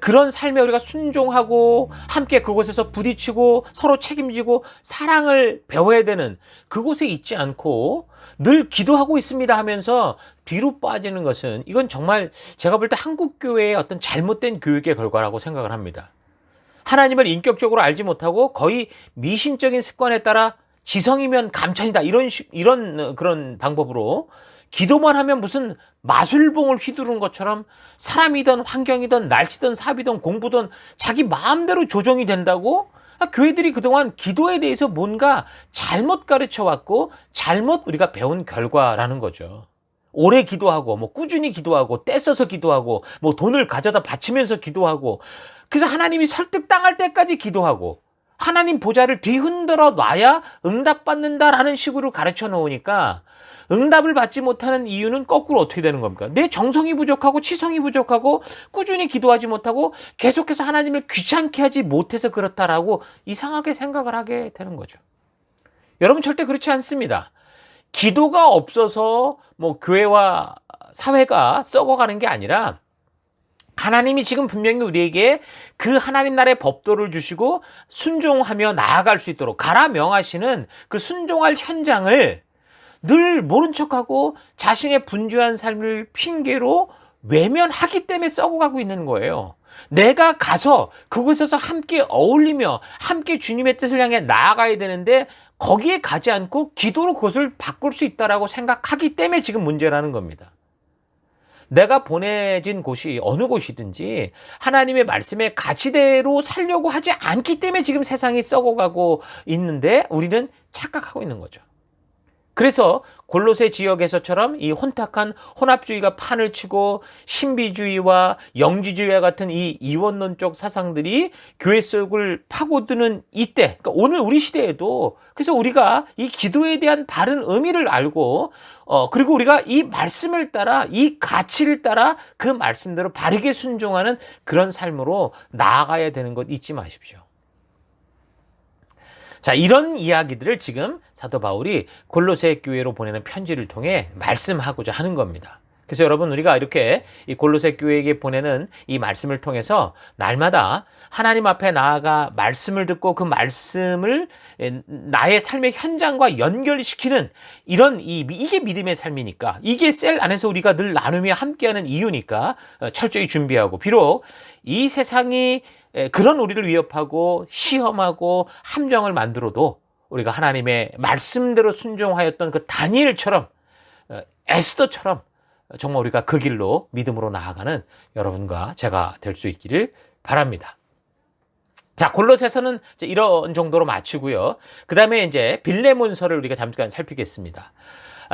그런 삶에 우리가 순종하고 함께 그곳에서 부딪히고 서로 책임지고 사랑을 배워야 되는 그곳에 있지 않고 늘 기도하고 있습니다 하면서 뒤로 빠지는 것은, 이건 정말 제가 볼 때 한국 교회의 어떤 잘못된 교육의 결과라고 생각을 합니다. 하나님을 인격적으로 알지 못하고 거의 미신적인 습관에 따라 지성이면 감천이다. 이런 그런 방법으로 기도만 하면 무슨 마술봉을 휘두르는 것처럼 사람이든 환경이든 날씨든 사비든 공부든 자기 마음대로 조정이 된다고 교회들이 그동안 기도에 대해서 뭔가 잘못 가르쳐 왔고 잘못 우리가 배운 결과라는 거죠. 오래 기도하고 뭐 꾸준히 기도하고 떼써서 기도하고 뭐 돈을 가져다 바치면서 기도하고 그래서 하나님이 설득당할 때까지 기도하고 하나님 보좌를 뒤흔들어 놔야 응답받는다라는 식으로 가르쳐 놓으니까 응답을 받지 못하는 이유는 거꾸로 어떻게 되는 겁니까? 내 정성이 부족하고 치성이 부족하고 꾸준히 기도하지 못하고 계속해서 하나님을 귀찮게 하지 못해서 그렇다라고 이상하게 생각을 하게 되는 거죠. 여러분 절대 그렇지 않습니다. 기도가 없어서 뭐 교회와 사회가 썩어가는 게 아니라 하나님이 지금 분명히 우리에게 그 하나님 나라의 법도를 주시고 순종하며 나아갈 수 있도록 가라 명하시는 그 순종할 현장을 늘 모른 척하고 자신의 분주한 삶을 핑계로 외면하기 때문에 썩어가고 있는 거예요. 내가 가서 그곳에서 함께 어울리며 함께 주님의 뜻을 향해 나아가야 되는데 거기에 가지 않고 기도로 그것을 바꿀 수 있다라고 생각하기 때문에 지금 문제라는 겁니다. 내가 보내진 곳이 어느 곳이든지 하나님의 말씀의 가치대로 살려고 하지 않기 때문에 지금 세상이 썩어가고 있는데 우리는 착각하고 있는 거죠. 그래서 골로새 지역에서처럼 이 혼탁한 혼합주의가 판을 치고 신비주의와 영지주의와 같은 이 이원론적 사상들이 교회 속을 파고드는 이때, 그러니까 오늘 우리 시대에도 그래서 우리가 이 기도에 대한 바른 의미를 알고 그리고 우리가 이 말씀을 따라 이 가치를 따라 그 말씀대로 바르게 순종하는 그런 삶으로 나아가야 되는 것 잊지 마십시오. 자, 이런 이야기들을 지금 사도 바울이 골로새 교회로 보내는 편지를 통해 말씀하고자 하는 겁니다. 그래서 여러분 우리가 이렇게 이 골로새 교회에게 보내는 이 말씀을 통해서 날마다 하나님 앞에 나아가 말씀을 듣고 그 말씀을 나의 삶의 현장과 연결시키는 이런 이게 믿음의 삶이니까 이게 셀 안에서 우리가 늘 나누며 함께하는 이유니까 철저히 준비하고 비록 이 세상이 그런 우리를 위협하고 시험하고 함정을 만들어도 우리가 하나님의 말씀대로 순종하였던 그 다니엘처럼 에스더처럼 정말 우리가 그 길로 믿음으로 나아가는 여러분과 제가 될 수 있기를 바랍니다. 자, 골로새서는 이런 정도로 마치고요. 그 다음에 이제 빌레몬서를 우리가 잠깐 살피겠습니다.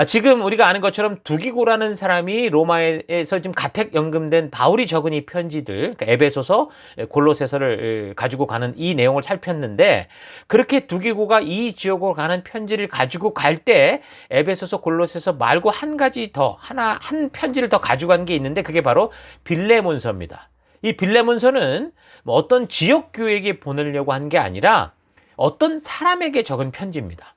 지금 우리가 아는 것처럼 두기고라는 사람이 로마에서 지금 가택 연금된 바울이 적은 이 편지들, 그러니까 에베소서, 골로새서를 가지고 가는 이 내용을 살폈는데 그렇게 두기고가 이 지역으로 가는 편지를 가지고 갈 때 에베소서, 골로새서 말고 한 가지 더 한 편지를 더 가져간 게 있는데 그게 바로 빌레몬서입니다. 이 빌레몬서는 뭐 어떤 지역 교회에게 보내려고 한 게 아니라 어떤 사람에게 적은 편지입니다.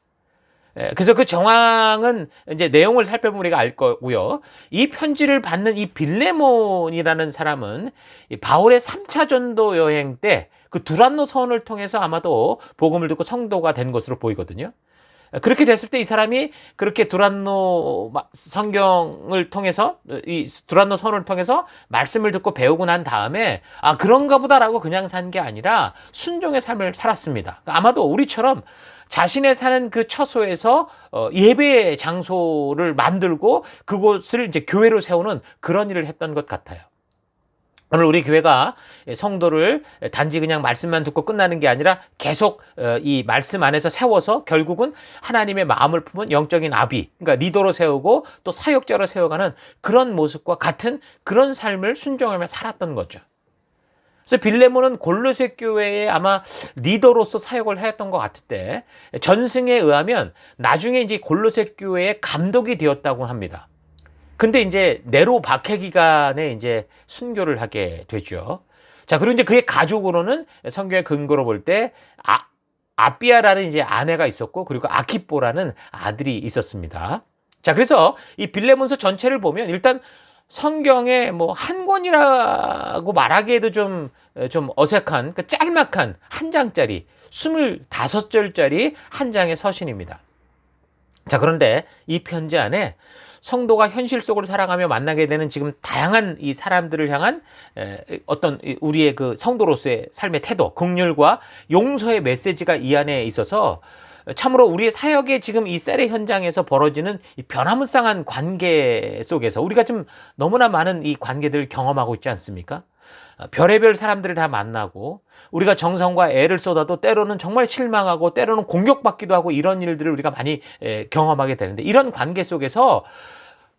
그래서 그 정황은 이제 내용을 살펴보면 우리가 알 거고요. 이 편지를 받는 이 빌레몬이라는 사람은 바울의 3차 전도 여행 때 그 두란노 서원을 통해서 아마도 복음을 듣고 성도가 된 것으로 보이거든요. 그렇게 됐을 때 이 사람이 그렇게 두란노 성경을 통해서 이 두란노 서원을 통해서 말씀을 듣고 배우고 난 다음에 그런가 보다라고 그냥 산 게 아니라 순종의 삶을 살았습니다. 아마도 우리처럼 자신의 사는 그 처소에서 예배의 장소를 만들고 그곳을 이제 교회로 세우는 그런 일을 했던 것 같아요. 오늘 우리 교회가 성도를 단지 그냥 말씀만 듣고 끝나는 게 아니라 계속 이 말씀 안에서 세워서 결국은 하나님의 마음을 품은 영적인 아비, 그러니까 리더로 세우고 또 사역자로 세워가는 그런 모습과 같은 그런 삶을 순종하며 살았던 거죠. 그래서 빌레몬은 골로새 교회에 아마 리더로서 사역을 했던 것 같을 때 전승에 의하면 나중에 이제 골로새 교회의 감독이 되었다고 합니다. 근데 이제 네로 박해 기간에 이제 순교를 하게 되죠. 자, 그리고 이제 그의 가족으로는 성경의 근거로 볼 때 아비아라는 이제 아내가 있었고 그리고 아키뽀라는 아들이 있었습니다. 자, 그래서 이 빌레몬서 전체를 보면 일단 성경에 뭐 한 권이라고 말하기에도 좀 어색한 그 짤막한 한 장짜리 25절짜리 한 장의 서신입니다. 자, 그런데 이 편지 안에 성도가 현실 속으로 살아가며 만나게 되는 지금 다양한 이 사람들을 향한 어떤 우리의 그 성도로서의 삶의 태도, 긍휼과 용서의 메시지가 이 안에 있어서 참으로 우리의 사역의 지금 이 셀의 현장에서 벌어지는 이 변화무쌍한 관계 속에서 우리가 좀 너무나 많은 이 관계들을 경험하고 있지 않습니까? 별의별 사람들을 다 만나고 우리가 정성과 애를 쏟아도 때로는 정말 실망하고 때로는 공격받기도 하고 이런 일들을 우리가 많이 경험하게 되는데 이런 관계 속에서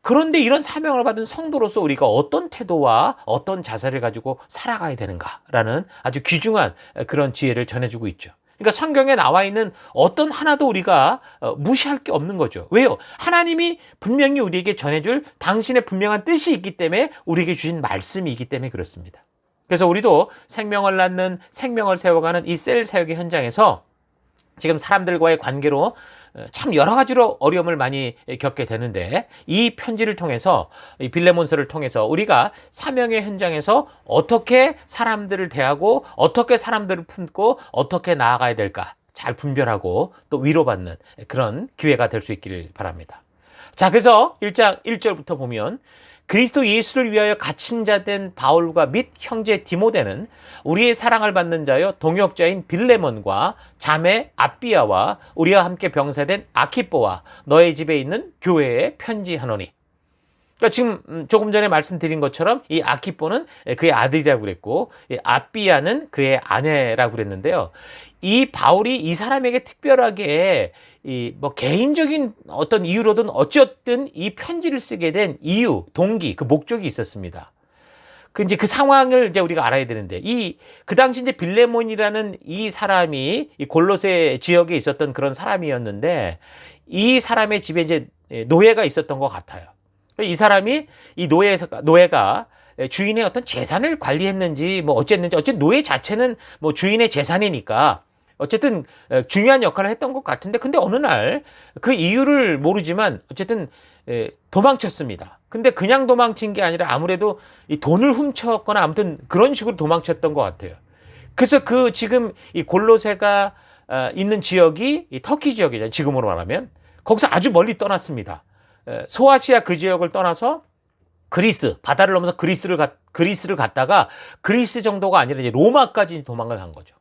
그런데 이런 사명을 받은 성도로서 우리가 어떤 태도와 어떤 자세를 가지고 살아가야 되는가라는 아주 귀중한 그런 지혜를 전해주고 있죠. 그러니까 성경에 나와 있는 어떤 하나도 우리가 무시할 게 없는 거죠. 왜요? 하나님이 분명히 우리에게 전해줄 당신의 분명한 뜻이 있기 때문에 우리에게 주신 말씀이 있기 때문에 그렇습니다. 그래서 우리도 생명을 낳는 생명을 세워가는 이 셀 사역의 현장에서 지금 사람들과의 관계로 참 여러 가지로 어려움을 많이 겪게 되는데 이 편지를 통해서 이 빌레몬서를 통해서 우리가 사명의 현장에서 어떻게 사람들을 대하고 어떻게 사람들을 품고 어떻게 나아가야 될까 잘 분별하고 또 위로받는 그런 기회가 될 수 있기를 바랍니다. 자, 그래서 1장 1절부터 보면 그리스도 예수를 위하여 갇힌 자 된 바울과 및 형제 디모데는 우리의 사랑을 받는 자여 동역자인 빌레몬과 자매 아비아와 우리와 함께 병사된 아키뽀와 너의 집에 있는 교회에 편지하노니. 그러니까 지금 조금 전에 말씀드린 것처럼 이 아키뽀는 그의 아들이라고 그랬고 아비아는 그의 아내라고 그랬는데요. 이 바울이 이 사람에게 특별하게 이 뭐 개인적인 어떤 이유로든 어쨌든 이 편지를 쓰게 된 이유, 동기, 그 목적이 있었습니다. 이제 그 상황을 이제 우리가 알아야 되는데 그 당시 이제 빌레몬이라는 이 사람이 이 골로새 지역에 있었던 그런 사람이었는데 이 사람의 집에 이제 노예가 있었던 것 같아요. 이 사람이 이 노예가 주인의 어떤 재산을 관리했는지 뭐 어쨌든 노예 자체는 뭐 주인의 재산이니까 어쨌든 중요한 역할을 했던 것 같은데 근데 어느 날 그 이유를 모르지만 어쨌든 도망쳤습니다. 근데 그냥 도망친 게 아니라 아무래도 이 돈을 훔쳤거나 아무튼 그런 식으로 도망쳤던 것 같아요. 그래서 그 지금 이 골로새가 있는 지역이 이 터키 지역이잖아요. 지금으로 말하면 거기서 아주 멀리 떠났습니다. 소아시아 그 지역을 떠나서 그리스 바다를 넘어서 그리스를 갔다가 그리스 정도가 아니라 이제 로마까지 도망을 간 거죠.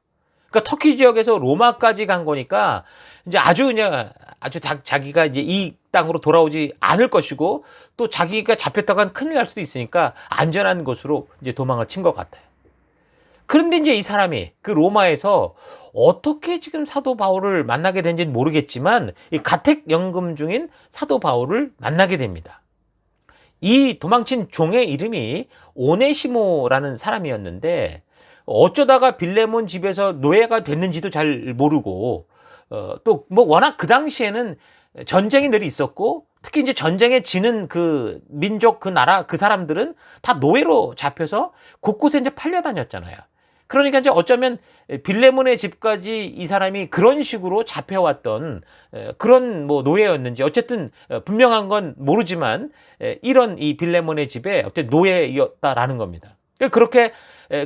그러니까 터키 지역에서 로마까지 간 거니까 이제 아주 자기가 이제 이 땅으로 돌아오지 않을 것이고 또 자기가 잡혔다간 큰일 날 수도 있으니까 안전한 곳으로 이제 도망을 친 것 같아요. 그런데 이제 이 사람이 그 로마에서 어떻게 지금 사도 바울을 만나게 된지는 모르겠지만 이 가택연금 중인 사도 바울을 만나게 됩니다. 이 도망친 종의 이름이 오네시모라는 사람이었는데 어쩌다가 빌레몬 집에서 노예가 됐는지도 잘 모르고 또 뭐 워낙 그 당시에는 전쟁이 늘 있었고 특히 이제 전쟁에 지는 그 민족 그 나라 그 사람들은 다 노예로 잡혀서 곳곳에 이제 팔려 다녔잖아요. 그러니까 이제 어쩌면 빌레몬의 집까지 이 사람이 그런 식으로 잡혀왔던 그런 뭐 노예였는지 어쨌든 분명한 건 모르지만 이런 이 빌레몬의 집에 어쨌든 노예였다라는 겁니다. 그렇게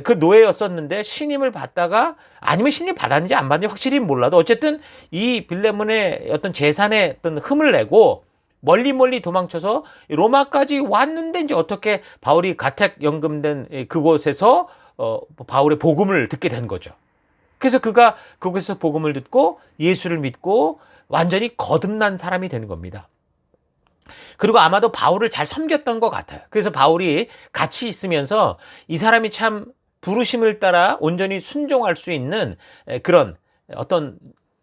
그 노예였었는데 신임을 받다가 아니면 신임 받았는지 안 받는지 확실히 몰라도 어쨌든 이 빌레몬의 어떤 재산에 어떤 흠을 내고 멀리 도망쳐서 로마까지 왔는데 이제 어떻게 바울이 가택연금된 그곳에서 바울의 복음을 듣게 된 거죠. 그래서 그가 거기서 복음을 듣고 예수를 믿고 완전히 거듭난 사람이 되는 겁니다. 그리고 아마도 바울을 잘 섬겼던 것 같아요. 그래서 바울이 같이 있으면서 이 사람이 참 부르심을 따라 온전히 순종할 수 있는 그런 어떤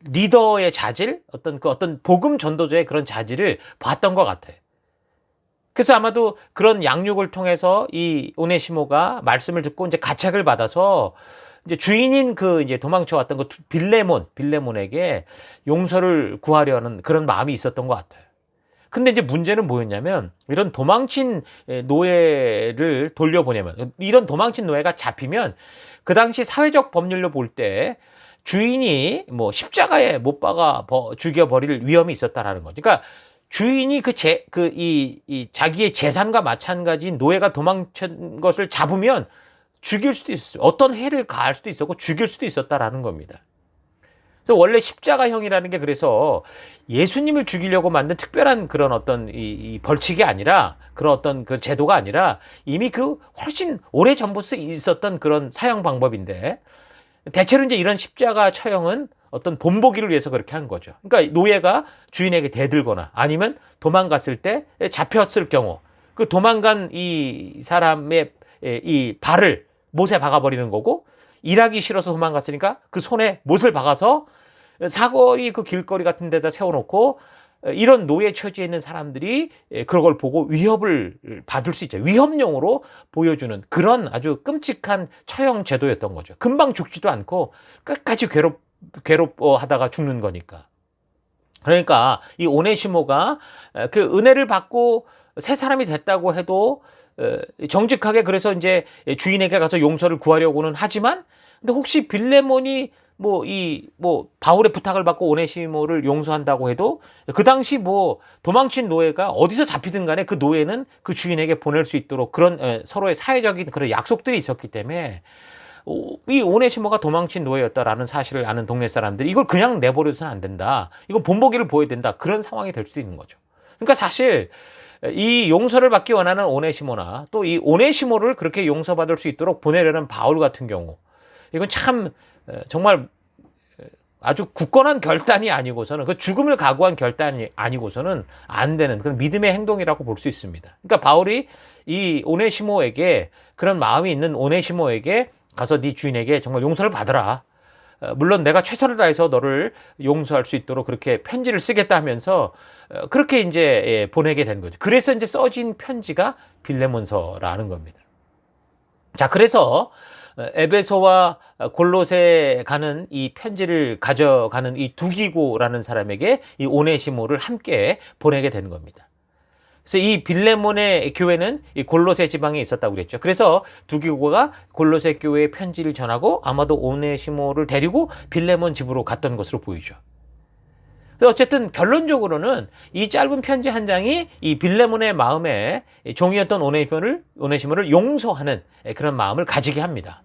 리더의 자질, 어떤 복음 전도자의 그런 자질을 봤던 것 같아요. 그래서 아마도 그런 양육을 통해서 이 오네시모가 말씀을 듣고 이제 가책을 받아서 이제 주인인 그 이제 도망쳐왔던 그 빌레몬에게 용서를 구하려는 그런 마음이 있었던 것 같아요. 근데 이제 문제는 뭐였냐면 이런 도망친 노예를 돌려보내면 이런 도망친 노예가 잡히면 그 당시 사회적 법률로 볼 때 주인이 뭐 십자가에 못 박아 죽여버릴 위험이 있었다라는 거죠. 그러니까 주인이 자기의 재산과 마찬가지인 노예가 도망친 것을 잡으면 죽일 수도 있었어요. 어떤 해를 가할 수도 있었고 죽일 수도 있었다라는 겁니다. 그래서 원래 십자가형이라는 게 그래서 예수님을 죽이려고 만든 특별한 그런 어떤 이 벌칙이 아니라 그런 어떤 그 제도가 아니라 이미 그 훨씬 오래 전부터 있었던 그런 사형 방법인데 대체로 이제 이런 십자가 처형은 어떤 본보기를 위해서 그렇게 한 거죠. 그러니까 노예가 주인에게 대들거나 아니면 도망갔을 때 잡혔을 경우 그 도망간 이 사람의 이 발을 못에 박아버리는 거고 일하기 싫어서 도망갔으니까 그 손에 못을 박아서 사거리 그 길거리 같은 데다 세워놓고 이런 노예 처지에 있는 사람들이 그런 걸 보고 위협을 받을 수 있죠. 위협용으로 보여주는 그런 아주 끔찍한 처형 제도였던 거죠. 금방 죽지도 않고 끝까지 괴롭하다가 죽는 거니까. 그러니까 이 오네시모가 그 은혜를 받고 새 사람이 됐다고 해도 정직하게 그래서 이제 주인에게 가서 용서를 구하려고는 하지만 근데 혹시 빌레몬이 바울의 부탁을 받고 오네시모를 용서한다고 해도 그 당시 도망친 노예가 어디서 잡히든 간에 그 노예는 그 주인에게 보낼 수 있도록 그런 서로의 사회적인 그런 약속들이 있었기 때문에 이 오네시모가 도망친 노예였다라는 사실을 아는 동네 사람들이 이걸 그냥 내버려둬서는 안 된다. 이건 본보기를 보여야 된다. 그런 상황이 될 수도 있는 거죠. 그러니까 사실 이 용서를 받기 원하는 오네시모나 또 이 오네시모를 그렇게 용서받을 수 있도록 보내려는 바울 같은 경우 이건 참 정말 아주 굳건한 결단이 아니고서는 그 죽음을 각오한 결단이 아니고서는 안 되는 그런 믿음의 행동이라고 볼 수 있습니다. 그러니까 바울이 이 오네시모에게 그런 마음이 있는 오네시모에게 가서 네 주인에게 정말 용서를 받으라. 물론 내가 최선을 다해서 너를 용서할 수 있도록 그렇게 편지를 쓰겠다 하면서 그렇게 이제 보내게 된 거죠. 그래서 이제 써진 편지가 빌레몬서라는 겁니다. 자, 그래서 에베소와 골로새 가는 이 편지를 가져가는 이 두기고라는 사람에게 이 오네시모를 함께 보내게 되는 겁니다. 그래서 이 빌레몬의 교회는 이 골로새 지방에 있었다고 그랬죠. 그래서 두기고가 골로새 교회에 편지를 전하고 아마도 오네시모를 데리고 빌레몬 집으로 갔던 것으로 보이죠. 어쨌든 결론적으로는 이 짧은 편지 한 장이 이 빌레몬의 마음에 종이었던 오네시모를 용서하는 그런 마음을 가지게 합니다.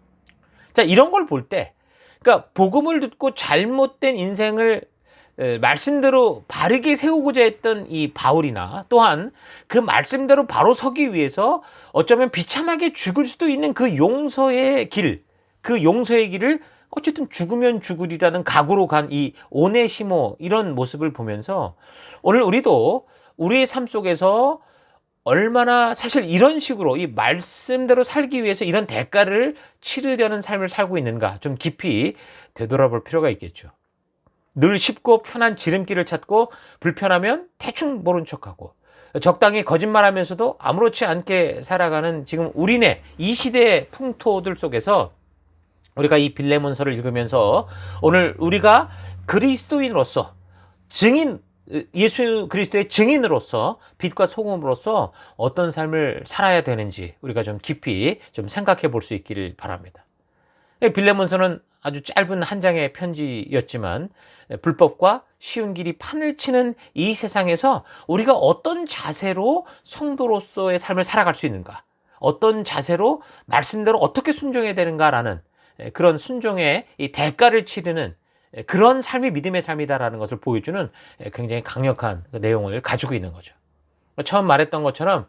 자, 이런 걸 볼 때, 그러니까 복음을 듣고 잘못된 인생을 말씀대로 바르게 세우고자 했던 이 바울이나 또한 그 말씀대로 바로 서기 위해서 어쩌면 비참하게 죽을 수도 있는 그 용서의 길을 어쨌든 죽으면 죽으리라는 각오로 간 이 오네시모 이런 모습을 보면서 오늘 우리도 우리의 삶 속에서 얼마나 사실 이런 식으로 이 말씀대로 살기 위해서 이런 대가를 치르려는 삶을 살고 있는가 좀 깊이 되돌아볼 필요가 있겠죠. 늘 쉽고 편한 지름길을 찾고 불편하면 대충 모른 척하고 적당히 거짓말하면서도 아무렇지 않게 살아가는 지금 우리네 이 시대의 풍토들 속에서 우리가 이 빌레몬서를 읽으면서 오늘 우리가 그리스도인으로서 예수 그리스도의 증인으로서 빛과 소금으로서 어떤 삶을 살아야 되는지 우리가 좀 깊이 좀 생각해 볼 수 있기를 바랍니다. 빌레몬서는 아주 짧은 한 장의 편지였지만 불법과 쉬운 길이 판을 치는 이 세상에서 우리가 어떤 자세로 성도로서의 삶을 살아갈 수 있는가, 어떤 자세로 말씀대로 어떻게 순종해야 되는가라는 그런 순종의 이 대가를 치르는 그런 삶이 믿음의 삶이다라는 것을 보여주는 굉장히 강력한 내용을 가지고 있는 거죠. 처음 말했던 것처럼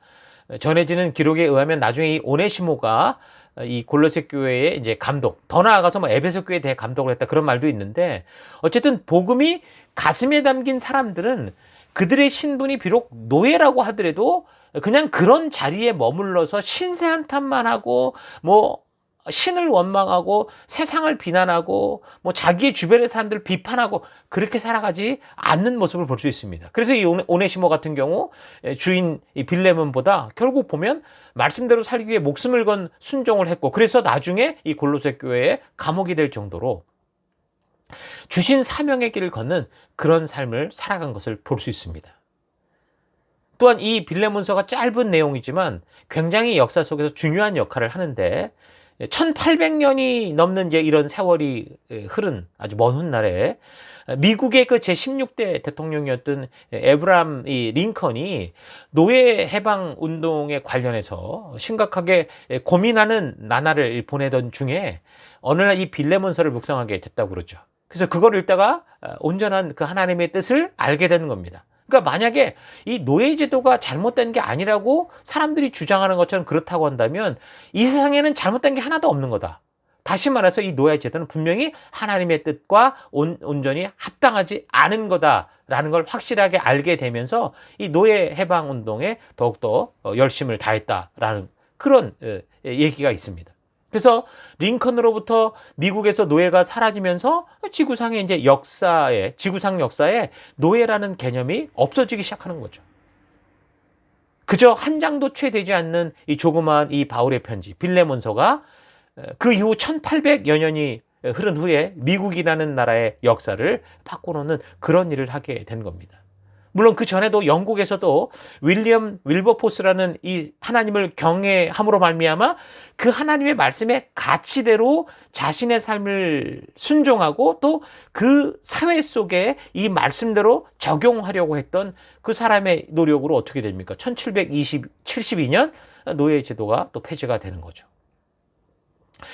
전해지는 기록에 의하면 나중에 이 오네시모가 이 골로새 교회의 이제 감독, 더 나아가서 에베소 교회에 대해 감독을 했다 그런 말도 있는데 어쨌든 복음이 가슴에 담긴 사람들은 그들의 신분이 비록 노예라고 하더라도 그냥 그런 자리에 머물러서 신세 한탄만 하고 신을 원망하고 세상을 비난하고 자기의 주변의 사람들을 비판하고 그렇게 살아가지 않는 모습을 볼 수 있습니다. 그래서 이 오네시모 같은 경우 주인 이 빌레몬보다 결국 보면 말씀대로 살기 위해 목숨을 건 순종을 했고 그래서 나중에 이 골로새 교회에 감옥이 될 정도로 주신 사명의 길을 걷는 그런 삶을 살아간 것을 볼 수 있습니다. 또한 이 빌레몬서가 짧은 내용이지만 굉장히 역사 속에서 중요한 역할을 하는데 1800년이 넘는 이제 이런 세월이 흐른 아주 먼 훗날에 미국의 그 제16대 대통령이었던 에브라함 링컨이 노예 해방 운동에 관련해서 심각하게 고민하는 나날을 보내던 중에 어느 날 이 빌레몬서를 묵상하게 됐다고 그러죠. 그래서 그걸 읽다가 온전한 그 하나님의 뜻을 알게 되는 겁니다. 그러니까 만약에 이 노예제도가 잘못된 게 아니라고 사람들이 주장하는 것처럼 그렇다고 한다면 이 세상에는 잘못된 게 하나도 없는 거다. 다시 말해서 이 노예제도는 분명히 하나님의 뜻과 온전히 합당하지 않은 거다라는 걸 확실하게 알게 되면서 이 노예 해방 운동에 더욱더 열심을 다했다라는 그런 얘기가 있습니다. 그래서 링컨으로부터 미국에서 노예가 사라지면서 지구상의 이제 지구상 역사에 노예라는 개념이 없어지기 시작하는 거죠. 그저 한 장도 채 되지 않는 이 조그마한 이 바울의 편지, 빌레몬서가 그 이후 1800여 년이 흐른 후에 미국이라는 나라의 역사를 바꿔놓는 그런 일을 하게 된 겁니다. 물론 그 전에도 영국에서도 윌리엄 윌버포스라는 이 하나님을 경외함으로 말미암아 그 하나님의 말씀의 가치대로 자신의 삶을 순종하고 또 그 사회 속에 이 말씀대로 적용하려고 했던 그 사람의 노력으로 어떻게 됩니까? 1772년 노예 제도가 또 폐지가 되는 거죠.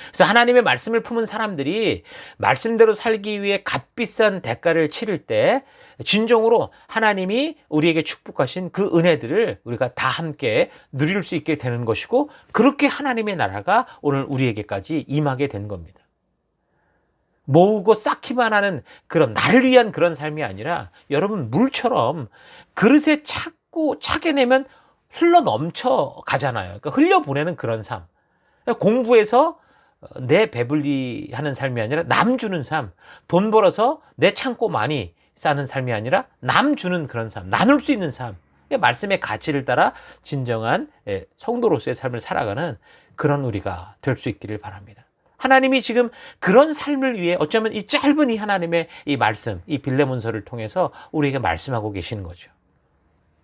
그래서 하나님의 말씀을 품은 사람들이 말씀대로 살기 위해 값비싼 대가를 치를 때 진정으로 하나님이 우리에게 축복하신 그 은혜들을 우리가 다 함께 누릴 수 있게 되는 것이고 그렇게 하나님의 나라가 오늘 우리에게까지 임하게 된 겁니다. 모으고 쌓기만 하는 그런 나를 위한 그런 삶이 아니라 여러분 물처럼 그릇에 차게 내면 흘러 넘쳐 가잖아요. 그러니까 흘려보내는 그런 삶. 공부해서 내 배불리 하는 삶이 아니라 남 주는 삶. 돈 벌어서 내 창고 많이 쌓는 삶이 아니라 남 주는 그런 삶. 나눌 수 있는 삶. 말씀의 가치를 따라 진정한 성도로서의 삶을 살아가는 그런 우리가 될 수 있기를 바랍니다. 하나님이 지금 그런 삶을 위해 어쩌면 이 짧은 이 하나님의 이 말씀, 이 빌레몬서를 통해서 우리에게 말씀하고 계시는 거죠.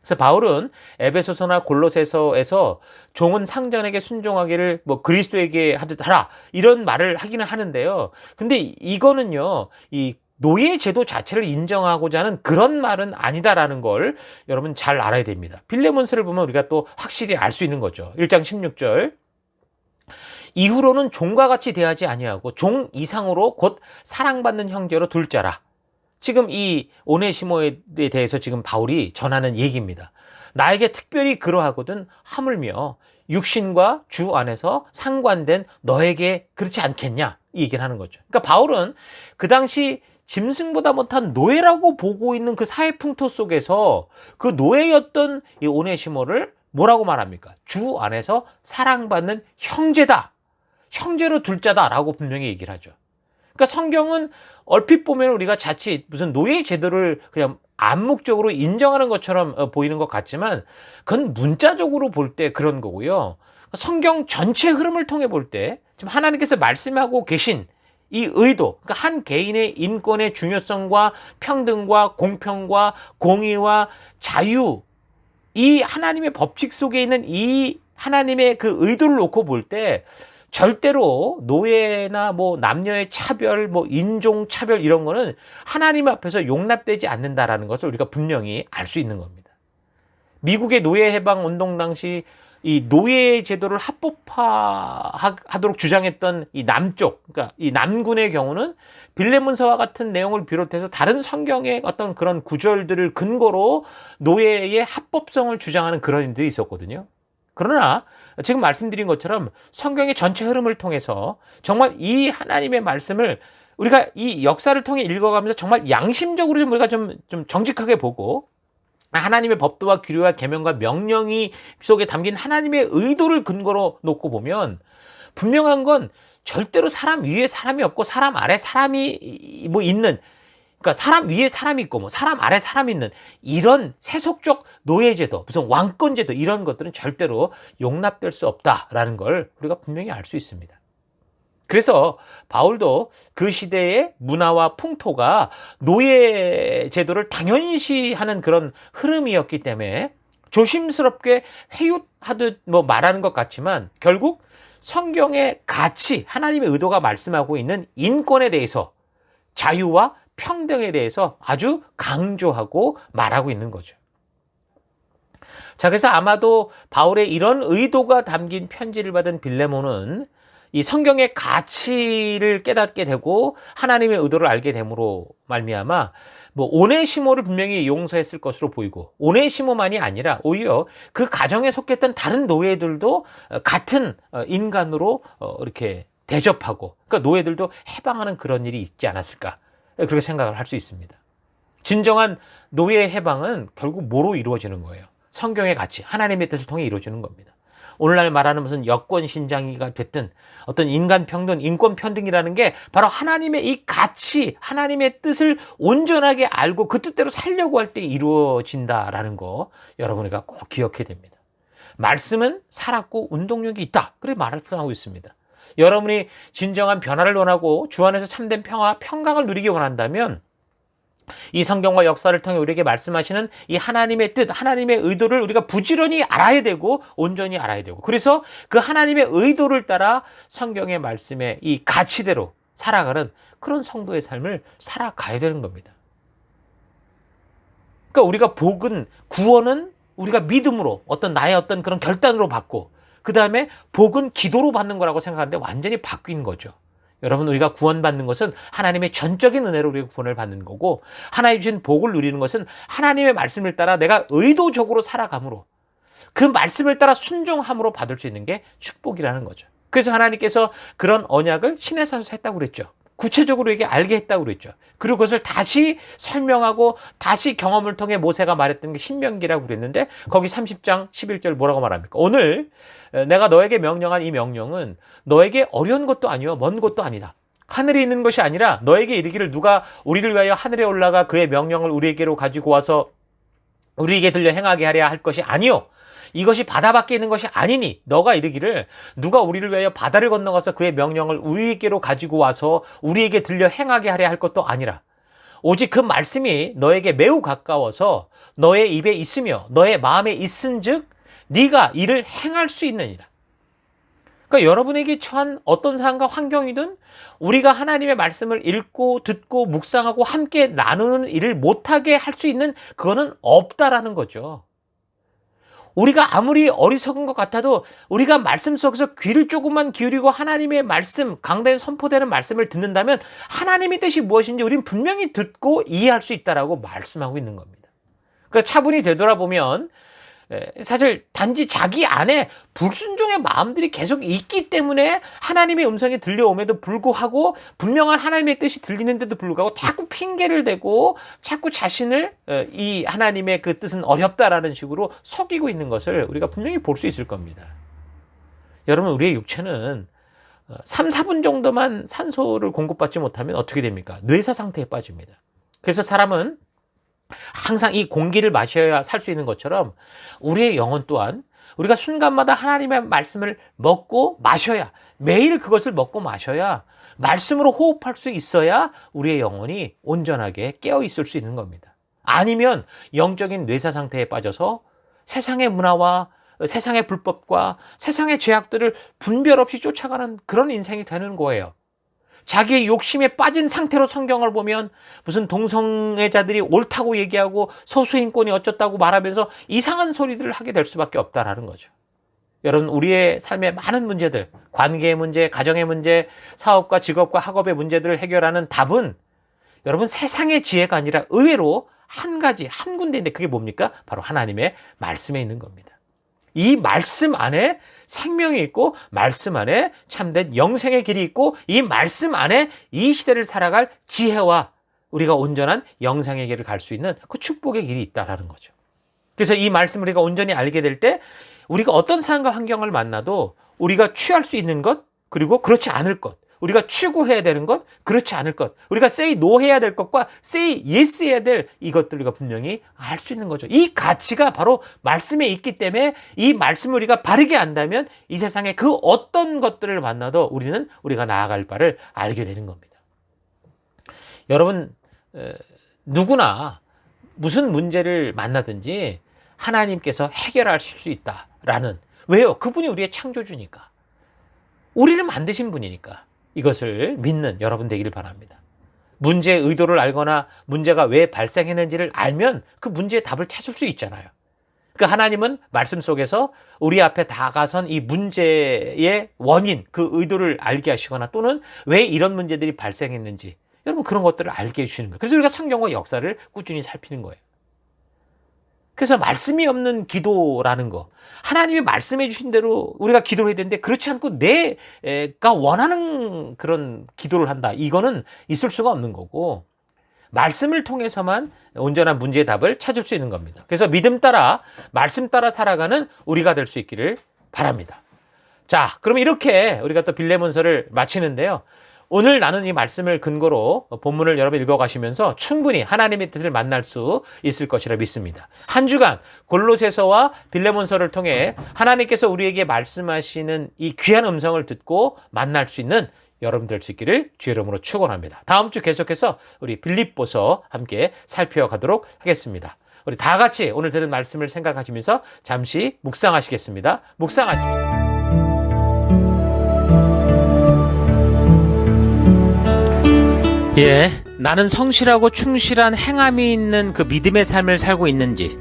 그래서 바울은 에베소서나 골로새서에서 종은 상전에게 순종하기를 그리스도에게 하듯 하라 이런 말을 하기는 하는데요. 근데 이거는요, 이 노예 제도 자체를 인정하고자 하는 그런 말은 아니다라는 걸 여러분 잘 알아야 됩니다. 빌레몬서를 보면 우리가 또 확실히 알 수 있는 거죠. 1장 16절. 이후로는 종과 같이 대하지 아니하고 종 이상으로 곧 사랑받는 형제로 둘 자라. 지금 이 오네시모에 대해서 지금 바울이 전하는 얘기입니다. 나에게 특별히 그러하거든 하물며 육신과 주 안에서 상관된 너에게 그렇지 않겠냐 이 얘기를 하는 거죠. 그러니까 바울은 그 당시 짐승보다 못한 노예라고 보고 있는 그 사회 풍토 속에서 그 노예였던 이 오네시모를 뭐라고 말합니까? 주 안에서 사랑받는 형제다. 형제로 둘 자다라고 분명히 얘기를 하죠. 그러니까 성경은 얼핏 보면 우리가 자칫 무슨 노예 제도를 그냥 암묵적으로 인정하는 것처럼 보이는 것 같지만 그건 문자적으로 볼 때 그런 거고요. 성경 전체 흐름을 통해 볼 때 지금 하나님께서 말씀하고 계신 이 의도, 그러니까 한 개인의 인권의 중요성과 평등과 공평과 공의와 자유, 이 하나님의 법칙 속에 있는 이 하나님의 그 의도를 놓고 볼 때 절대로 노예나 남녀의 차별, 인종 차별 이런 거는 하나님 앞에서 용납되지 않는다라는 것을 우리가 분명히 알 수 있는 겁니다. 미국의 노예 해방 운동 당시 이 노예 제도를 합법화하도록 주장했던 이 남쪽, 그러니까 이 남군의 경우는 빌레몬서와 같은 내용을 비롯해서 다른 성경의 어떤 그런 구절들을 근거로 노예의 합법성을 주장하는 그런 인들이 있었거든요. 그러나 지금 말씀드린 것처럼 성경의 전체 흐름을 통해서 정말 이 하나님의 말씀을 우리가 이 역사를 통해 읽어가면서 정말 양심적으로 좀 우리가 좀 정직하게 보고 하나님의 법도와 규례와 계명과 명령이 속에 담긴 하나님의 의도를 근거로 놓고 보면 분명한 건 절대로 사람 위에 사람이 없고 사람 아래 사람이 있는, 그러니까 사람 위에 사람이 있고 사람 아래 사람이 있는 이런 세속적 노예제도, 무슨 왕권제도 이런 것들은 절대로 용납될 수 없다라는 걸 우리가 분명히 알 수 있습니다. 그래서 바울도 그 시대의 문화와 풍토가 노예제도를 당연시하는 그런 흐름이었기 때문에 조심스럽게 회유하듯 말하는 것 같지만 결국 성경의 가치, 하나님의 의도가 말씀하고 있는 인권에 대해서, 자유와 평등에 대해서 아주 강조하고 말하고 있는 거죠. 자, 그래서 아마도 바울의 이런 의도가 담긴 편지를 받은 빌레몬은 이 성경의 가치를 깨닫게 되고 하나님의 의도를 알게 됨으로 말미암아 뭐 오네시모를 분명히 용서했을 것으로 보이고, 오네시모만이 아니라 오히려 그 가정에 속했던 다른 노예들도 같은 인간으로 이렇게 대접하고, 그러니까 노예들도 해방하는 그런 일이 있지 않았을까, 그렇게 생각을 할 수 있습니다. 진정한 노예의 해방은 결국 뭐로 이루어지는 거예요? 성경의 가치, 하나님의 뜻을 통해 이루어지는 겁니다. 오늘날 말하는 무슨 여권 신장이가 됐든 어떤 인간 평등, 인권 평등이라는 게 바로 하나님의 이 가치, 하나님의 뜻을 온전하게 알고 그 뜻대로 살려고 할 때 이루어진다라는 거 여러분이가 꼭 기억해야 됩니다. 말씀은 살았고 운동력이 있다, 그렇게 말을 표현하고 있습니다. 여러분이 진정한 변화를 원하고 주 안에서 참된 평화, 평강을 누리기 원한다면 이 성경과 역사를 통해 우리에게 말씀하시는 이 하나님의 뜻, 하나님의 의도를 우리가 부지런히 알아야 되고 온전히 알아야 되고, 그래서 그 하나님의 의도를 따라 성경의 말씀의 이 가치대로 살아가는 그런 성도의 삶을 살아가야 되는 겁니다. 그러니까 우리가 복은, 구원은 우리가 믿음으로 어떤 나의 어떤 그런 결단으로 받고, 그 다음에 복은 기도로 받는 거라고 생각하는데 완전히 바뀐 거죠. 여러분, 우리가 구원받는 것은 하나님의 전적인 은혜로 우리가 구원을 받는 거고, 하나님 주신 복을 누리는 것은 하나님의 말씀을 따라 내가 의도적으로 살아감으로, 그 말씀을 따라 순종함으로 받을 수 있는 게 축복이라는 거죠. 그래서 하나님께서 그런 언약을 시내산에서 했다고 그랬죠. 구체적으로 이게 알게 했다고 그랬죠. 그리고 그것을 다시 설명하고 다시 경험을 통해 모세가 말했던 게 신명기라고 그랬는데, 거기 30장 11절 뭐라고 말합니까? 오늘 내가 너에게 명령한 이 명령은 너에게 어려운 것도 아니요 먼 것도 아니다. 하늘에 있는 것이 아니라 너에게 이르기를, 누가 우리를 위하여 하늘에 올라가 그의 명령을 우리에게로 가지고 와서 우리에게 들려 행하게 하려 할 것이 아니요, 이것이 바다 밖에 있는 것이 아니니 너가 이르기를, 누가 우리를 위하여 바다를 건너가서 그의 명령을 우리에게로 가지고 와서 우리에게 들려 행하게 하려 할 것도 아니라, 오직 그 말씀이 너에게 매우 가까워서 너의 입에 있으며 너의 마음에 있은즉 네가 이를 행할 수 있느니라. 그러니까 여러분에게 처한 어떤 상황과 환경이든 우리가 하나님의 말씀을 읽고 듣고 묵상하고 함께 나누는 일을 못하게 할 수 있는, 그거는 없다라는 거죠. 우리가 아무리 어리석은 것 같아도 우리가 말씀 속에서 귀를 조금만 기울이고 하나님의 말씀, 강단에 선포되는 말씀을 듣는다면 하나님의 뜻이 무엇인지 우리는 분명히 듣고 이해할 수 있다라고 말씀하고 있는 겁니다. 그러니까 차분히 되돌아보면 사실 단지 자기 안에 불순종의 마음들이 계속 있기 때문에 하나님의 음성이 들려옴에도 불구하고, 분명한 하나님의 뜻이 들리는데도 불구하고 자꾸 핑계를 대고 자꾸 자신을 이 하나님의 그 뜻은 어렵다라는 식으로 속이고 있는 것을 우리가 분명히 볼 수 있을 겁니다. 여러분, 우리의 육체는 3, 4분 정도만 산소를 공급받지 못하면 어떻게 됩니까? 뇌사 상태에 빠집니다. 그래서 사람은 항상 이 공기를 마셔야 살 수 있는 것처럼 우리의 영혼 또한 우리가 순간마다 하나님의 말씀을 먹고 마셔야, 매일 그것을 먹고 마셔야, 말씀으로 호흡할 수 있어야 우리의 영혼이 온전하게 깨어 있을 수 있는 겁니다. 아니면 영적인 뇌사 상태에 빠져서 세상의 문화와 세상의 불법과 세상의 죄악들을 분별 없이 쫓아가는 그런 인생이 되는 거예요. 자기의 욕심에 빠진 상태로 성경을 보면 무슨 동성애자들이 옳다고 얘기하고 소수인권이 어쩌다고 말하면서 이상한 소리들을 하게 될 수밖에 없다라는 거죠. 여러분, 우리의 삶의 많은 문제들, 관계의 문제, 가정의 문제, 사업과 직업과 학업의 문제들을 해결하는 답은 여러분 세상의 지혜가 아니라 의외로 한 가지, 한 군데인데, 그게 뭡니까? 바로 하나님의 말씀에 있는 겁니다. 이 말씀 안에 생명이 있고, 말씀 안에 참된 영생의 길이 있고, 이 말씀 안에 이 시대를 살아갈 지혜와 우리가 온전한 영생의 길을 갈 수 있는 그 축복의 길이 있다라는 거죠. 그래서 이 말씀을 우리가 온전히 알게 될 때 우리가 어떤 상황과 환경을 만나도 우리가 취할 수 있는 것, 그리고 그렇지 않을 것, 우리가 추구해야 되는 것, 그렇지 않을 것, 우리가 say no 해야 될 것과 say yes 해야 될 이것들 우리가 분명히 알 수 있는 거죠. 이 가치가 바로 말씀에 있기 때문에 이 말씀을 우리가 바르게 안다면 이 세상에 그 어떤 것들을 만나도 우리는 우리가 나아갈 바를 알게 되는 겁니다. 여러분, 누구나 무슨 문제를 만나든지 하나님께서 해결하실 수 있다라는, 왜요? 그분이 우리의 창조주니까, 우리를 만드신 분이니까 이것을 믿는 여러분 되기를 바랍니다. 문제의 의도를 알거나 문제가 왜 발생했는지를 알면 그 문제의 답을 찾을 수 있잖아요. 그러니까 하나님은 말씀 속에서 우리 앞에 다가선 이 문제의 원인, 그 의도를 알게 하시거나 또는 왜 이런 문제들이 발생했는지 여러분 그런 것들을 알게 해주시는 거예요. 그래서 우리가 성경과 역사를 꾸준히 살피는 거예요. 그래서 말씀이 없는 기도라는 거, 하나님이 말씀해 주신 대로 우리가 기도를 해야 되는데 그렇지 않고 내가 원하는 그런 기도를 한다. 이거는 있을 수가 없는 거고 말씀을 통해서만 온전한 문제의 답을 찾을 수 있는 겁니다. 그래서 믿음 따라 말씀 따라 살아가는 우리가 될 수 있기를 바랍니다. 자, 그럼 이렇게 우리가 또 빌레몬서를 마치는데요. 오늘 나눈 이 말씀을 근거로 본문을 여러분 읽어가시면서 충분히 하나님의 뜻을 만날 수 있을 것이라 믿습니다. 한 주간 골로새서와 빌레몬서를 통해 하나님께서 우리에게 말씀하시는 이 귀한 음성을 듣고 만날 수 있는 여러분 될 수 있기를 주의 이름으로 축원합니다. 다음 주 계속해서 우리 빌립보서 함께 살펴가도록 하겠습니다. 우리 다 같이 오늘 들은 말씀을 생각하시면서 잠시 묵상하시겠습니다. 묵상하십니다. 나는 성실하고 충실한 행함이 있는 그 믿음의 삶을 살고 있는지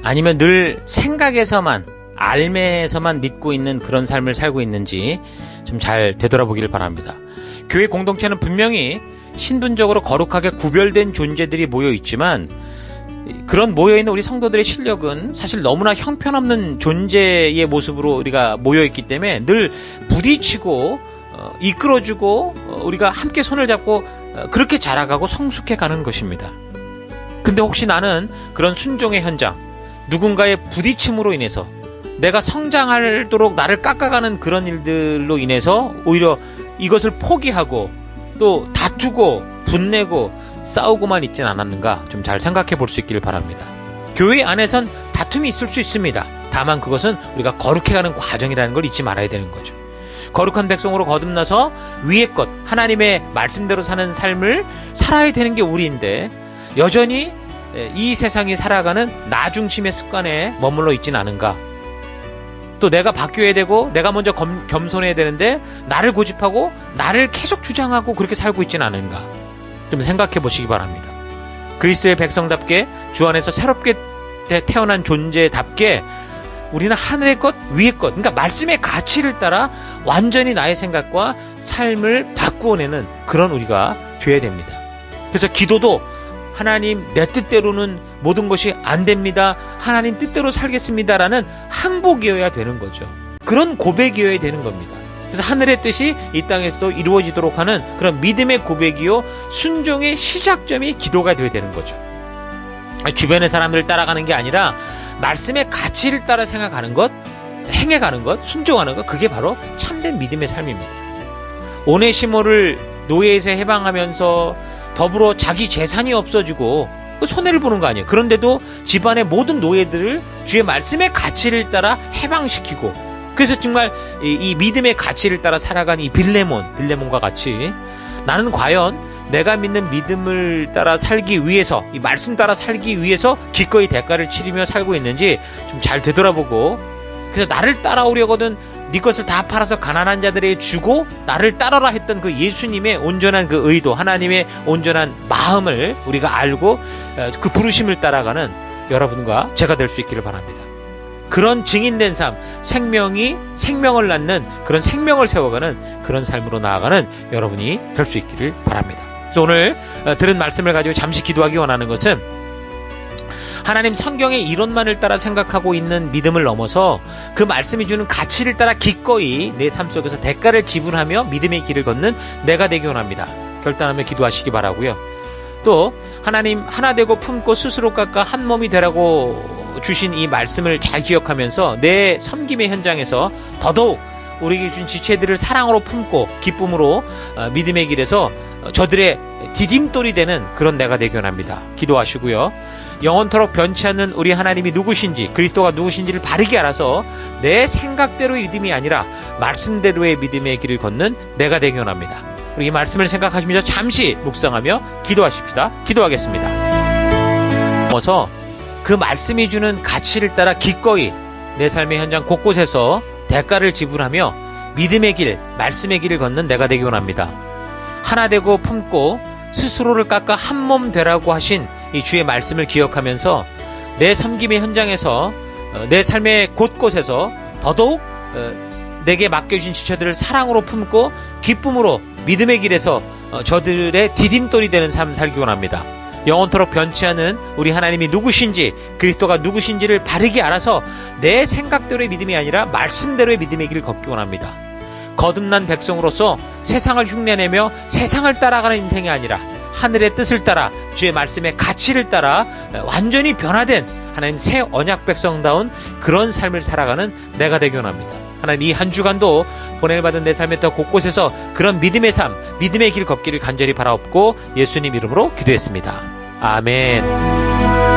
아니면 늘 생각에서만 알매에서만 믿고 있는 그런 삶을 살고 있는지 좀 잘 되돌아보기를 바랍니다. 교회 공동체는 분명히 신분적으로 거룩하게 구별된 존재들이 모여 있지만 그런 모여있는 우리 성도들의 실력은 사실 너무나 형편없는 존재의 모습으로 우리가 모여있기 때문에 늘 부딪히고 이끌어주고 우리가 함께 손을 잡고 그렇게 자라가고 성숙해 가는 것입니다. 근데 혹시 나는 그런 순종의 현장, 누군가의 부딪힘으로 인해서 내가 성장하도록 나를 깎아가는 그런 일들로 인해서 오히려 이것을 포기하고 또 다투고 분내고 싸우고만 있진 않았는가 좀 잘 생각해 볼 수 있기를 바랍니다. 교회 안에선 다툼이 있을 수 있습니다. 다만 그것은 우리가 거룩해가는 과정이라는 걸 잊지 말아야 되는 거죠. 거룩한 백성으로 거듭나서 위의 것, 하나님의 말씀대로 사는 삶을 살아야 되는 게 우리인데 여전히 이 세상이 살아가는 나 중심의 습관에 머물러 있진 않은가. 또 내가 바뀌어야 되고 내가 먼저 겸손해야 되는데 나를 고집하고 나를 계속 주장하고 그렇게 살고 있지는 않은가 좀 생각해 보시기 바랍니다. 그리스도의 백성답게 주 안에서 새롭게 태어난 존재답게 우리는 하늘의 것, 위의 것, 그러니까 말씀의 가치를 따라 완전히 나의 생각과 삶을 바꾸어내는 그런 우리가 되어야 됩니다. 그래서 기도도 하나님 내 뜻대로는 모든 것이 안 됩니다. 하나님 뜻대로 살겠습니다라는 항복이어야 되는 거죠. 그런 고백이어야 되는 겁니다. 그래서 하늘의 뜻이 이 땅에서도 이루어지도록 하는 그런 믿음의 고백이요 순종의 시작점이 기도가 되어야 되는 거죠. 주변의 사람들을 따라가는 게 아니라 말씀의 가치를 따라 생각하는 것, 행해가는 것, 순종하는 것, 그게 바로 참된 믿음의 삶입니다. 오네시모를 노예에서 해방하면서 더불어 자기 재산이 없어지고 손해를 보는 거 아니에요. 그런데도 집안의 모든 노예들을 주의 말씀의 가치를 따라 해방시키고 그래서 정말 이 믿음의 가치를 따라 살아간 이 빌레몬과 같이 나는 과연 내가 믿는 믿음을 따라 살기 위해서 이 말씀 따라 살기 위해서 기꺼이 대가를 치르며 살고 있는지 좀 잘 되돌아보고 그래서 나를 따라오려거든 네 것을 다 팔아서 가난한 자들에게 주고 나를 따르라 했던 그 예수님의 온전한 그 의도 하나님의 온전한 마음을 우리가 알고 그 부르심을 따라가는 여러분과 제가 될 수 있기를 바랍니다. 그런 증인된 삶, 생명을 낳는 그런 생명을 세워가는 그런 삶으로 나아가는 여러분이 될 수 있기를 바랍니다. 그래서 오늘 들은 말씀을 가지고 잠시 기도하기 원하는 것은 하나님 성경의 이론만을 따라 생각하고 있는 믿음을 넘어서 그 말씀이 주는 가치를 따라 기꺼이 내 삶 속에서 대가를 지불하며 믿음의 길을 걷는 내가 되기 원합니다. 결단하며 기도하시기 바라고요. 또 하나님 하나 되고 품고 스스로 깎아 한 몸이 되라고 주신 이 말씀을 잘 기억하면서 내 섬김의 현장에서 더더욱 우리에게 준 지체들을 사랑으로 품고 기쁨으로 믿음의 길에서 저들의 디딤돌이 되는 그런 내가 되기 원합니다. 기도하시고요. 영원토록 변치 않는 우리 하나님이 누구신지 그리스도가 누구신지를 바르게 알아서 내 생각대로의 믿음이 아니라 말씀대로의 믿음의 길을 걷는 내가 되기 원합니다. 우리 이 말씀을 생각하시면서 잠시 묵상하며 기도하십시다. 기도하겠습니다. 넘어서 그 말씀이 주는 가치를 따라 기꺼이 내 삶의 현장 곳곳에서 대가를 지불하며 믿음의 길, 말씀의 길을 걷는 내가 되기 원합니다. 하나 되고 품고 스스로를 깎아 한 몸 되라고 하신 이 주의 말씀을 기억하면서 내 섬김의 현장에서 내 삶의 곳곳에서 더더욱 내게 맡겨주신 지체들을 사랑으로 품고 기쁨으로 믿음의 길에서 저들의 디딤돌이 되는 삶 살기 원합니다. 영원토록 변치 않은 우리 하나님이 누구신지, 그리스도가 누구신지를 바르게 알아서 내 생각대로의 믿음이 아니라 말씀대로의 믿음의 길을 걷기 원합니다. 거듭난 백성으로서 세상을 흉내내며 세상을 따라가는 인생이 아니라 하늘의 뜻을 따라 주의 말씀의 가치를 따라 완전히 변화된 하나님 새 언약 백성다운 그런 삶을 살아가는 내가 되기 원합니다. 하나님, 이 한 주간도 보냄을 받은 내 삶의 터 곳곳에서 그런 믿음의 삶, 믿음의 길 걷기를 간절히 바라옵고 예수님 이름으로 기도했습니다. 아멘.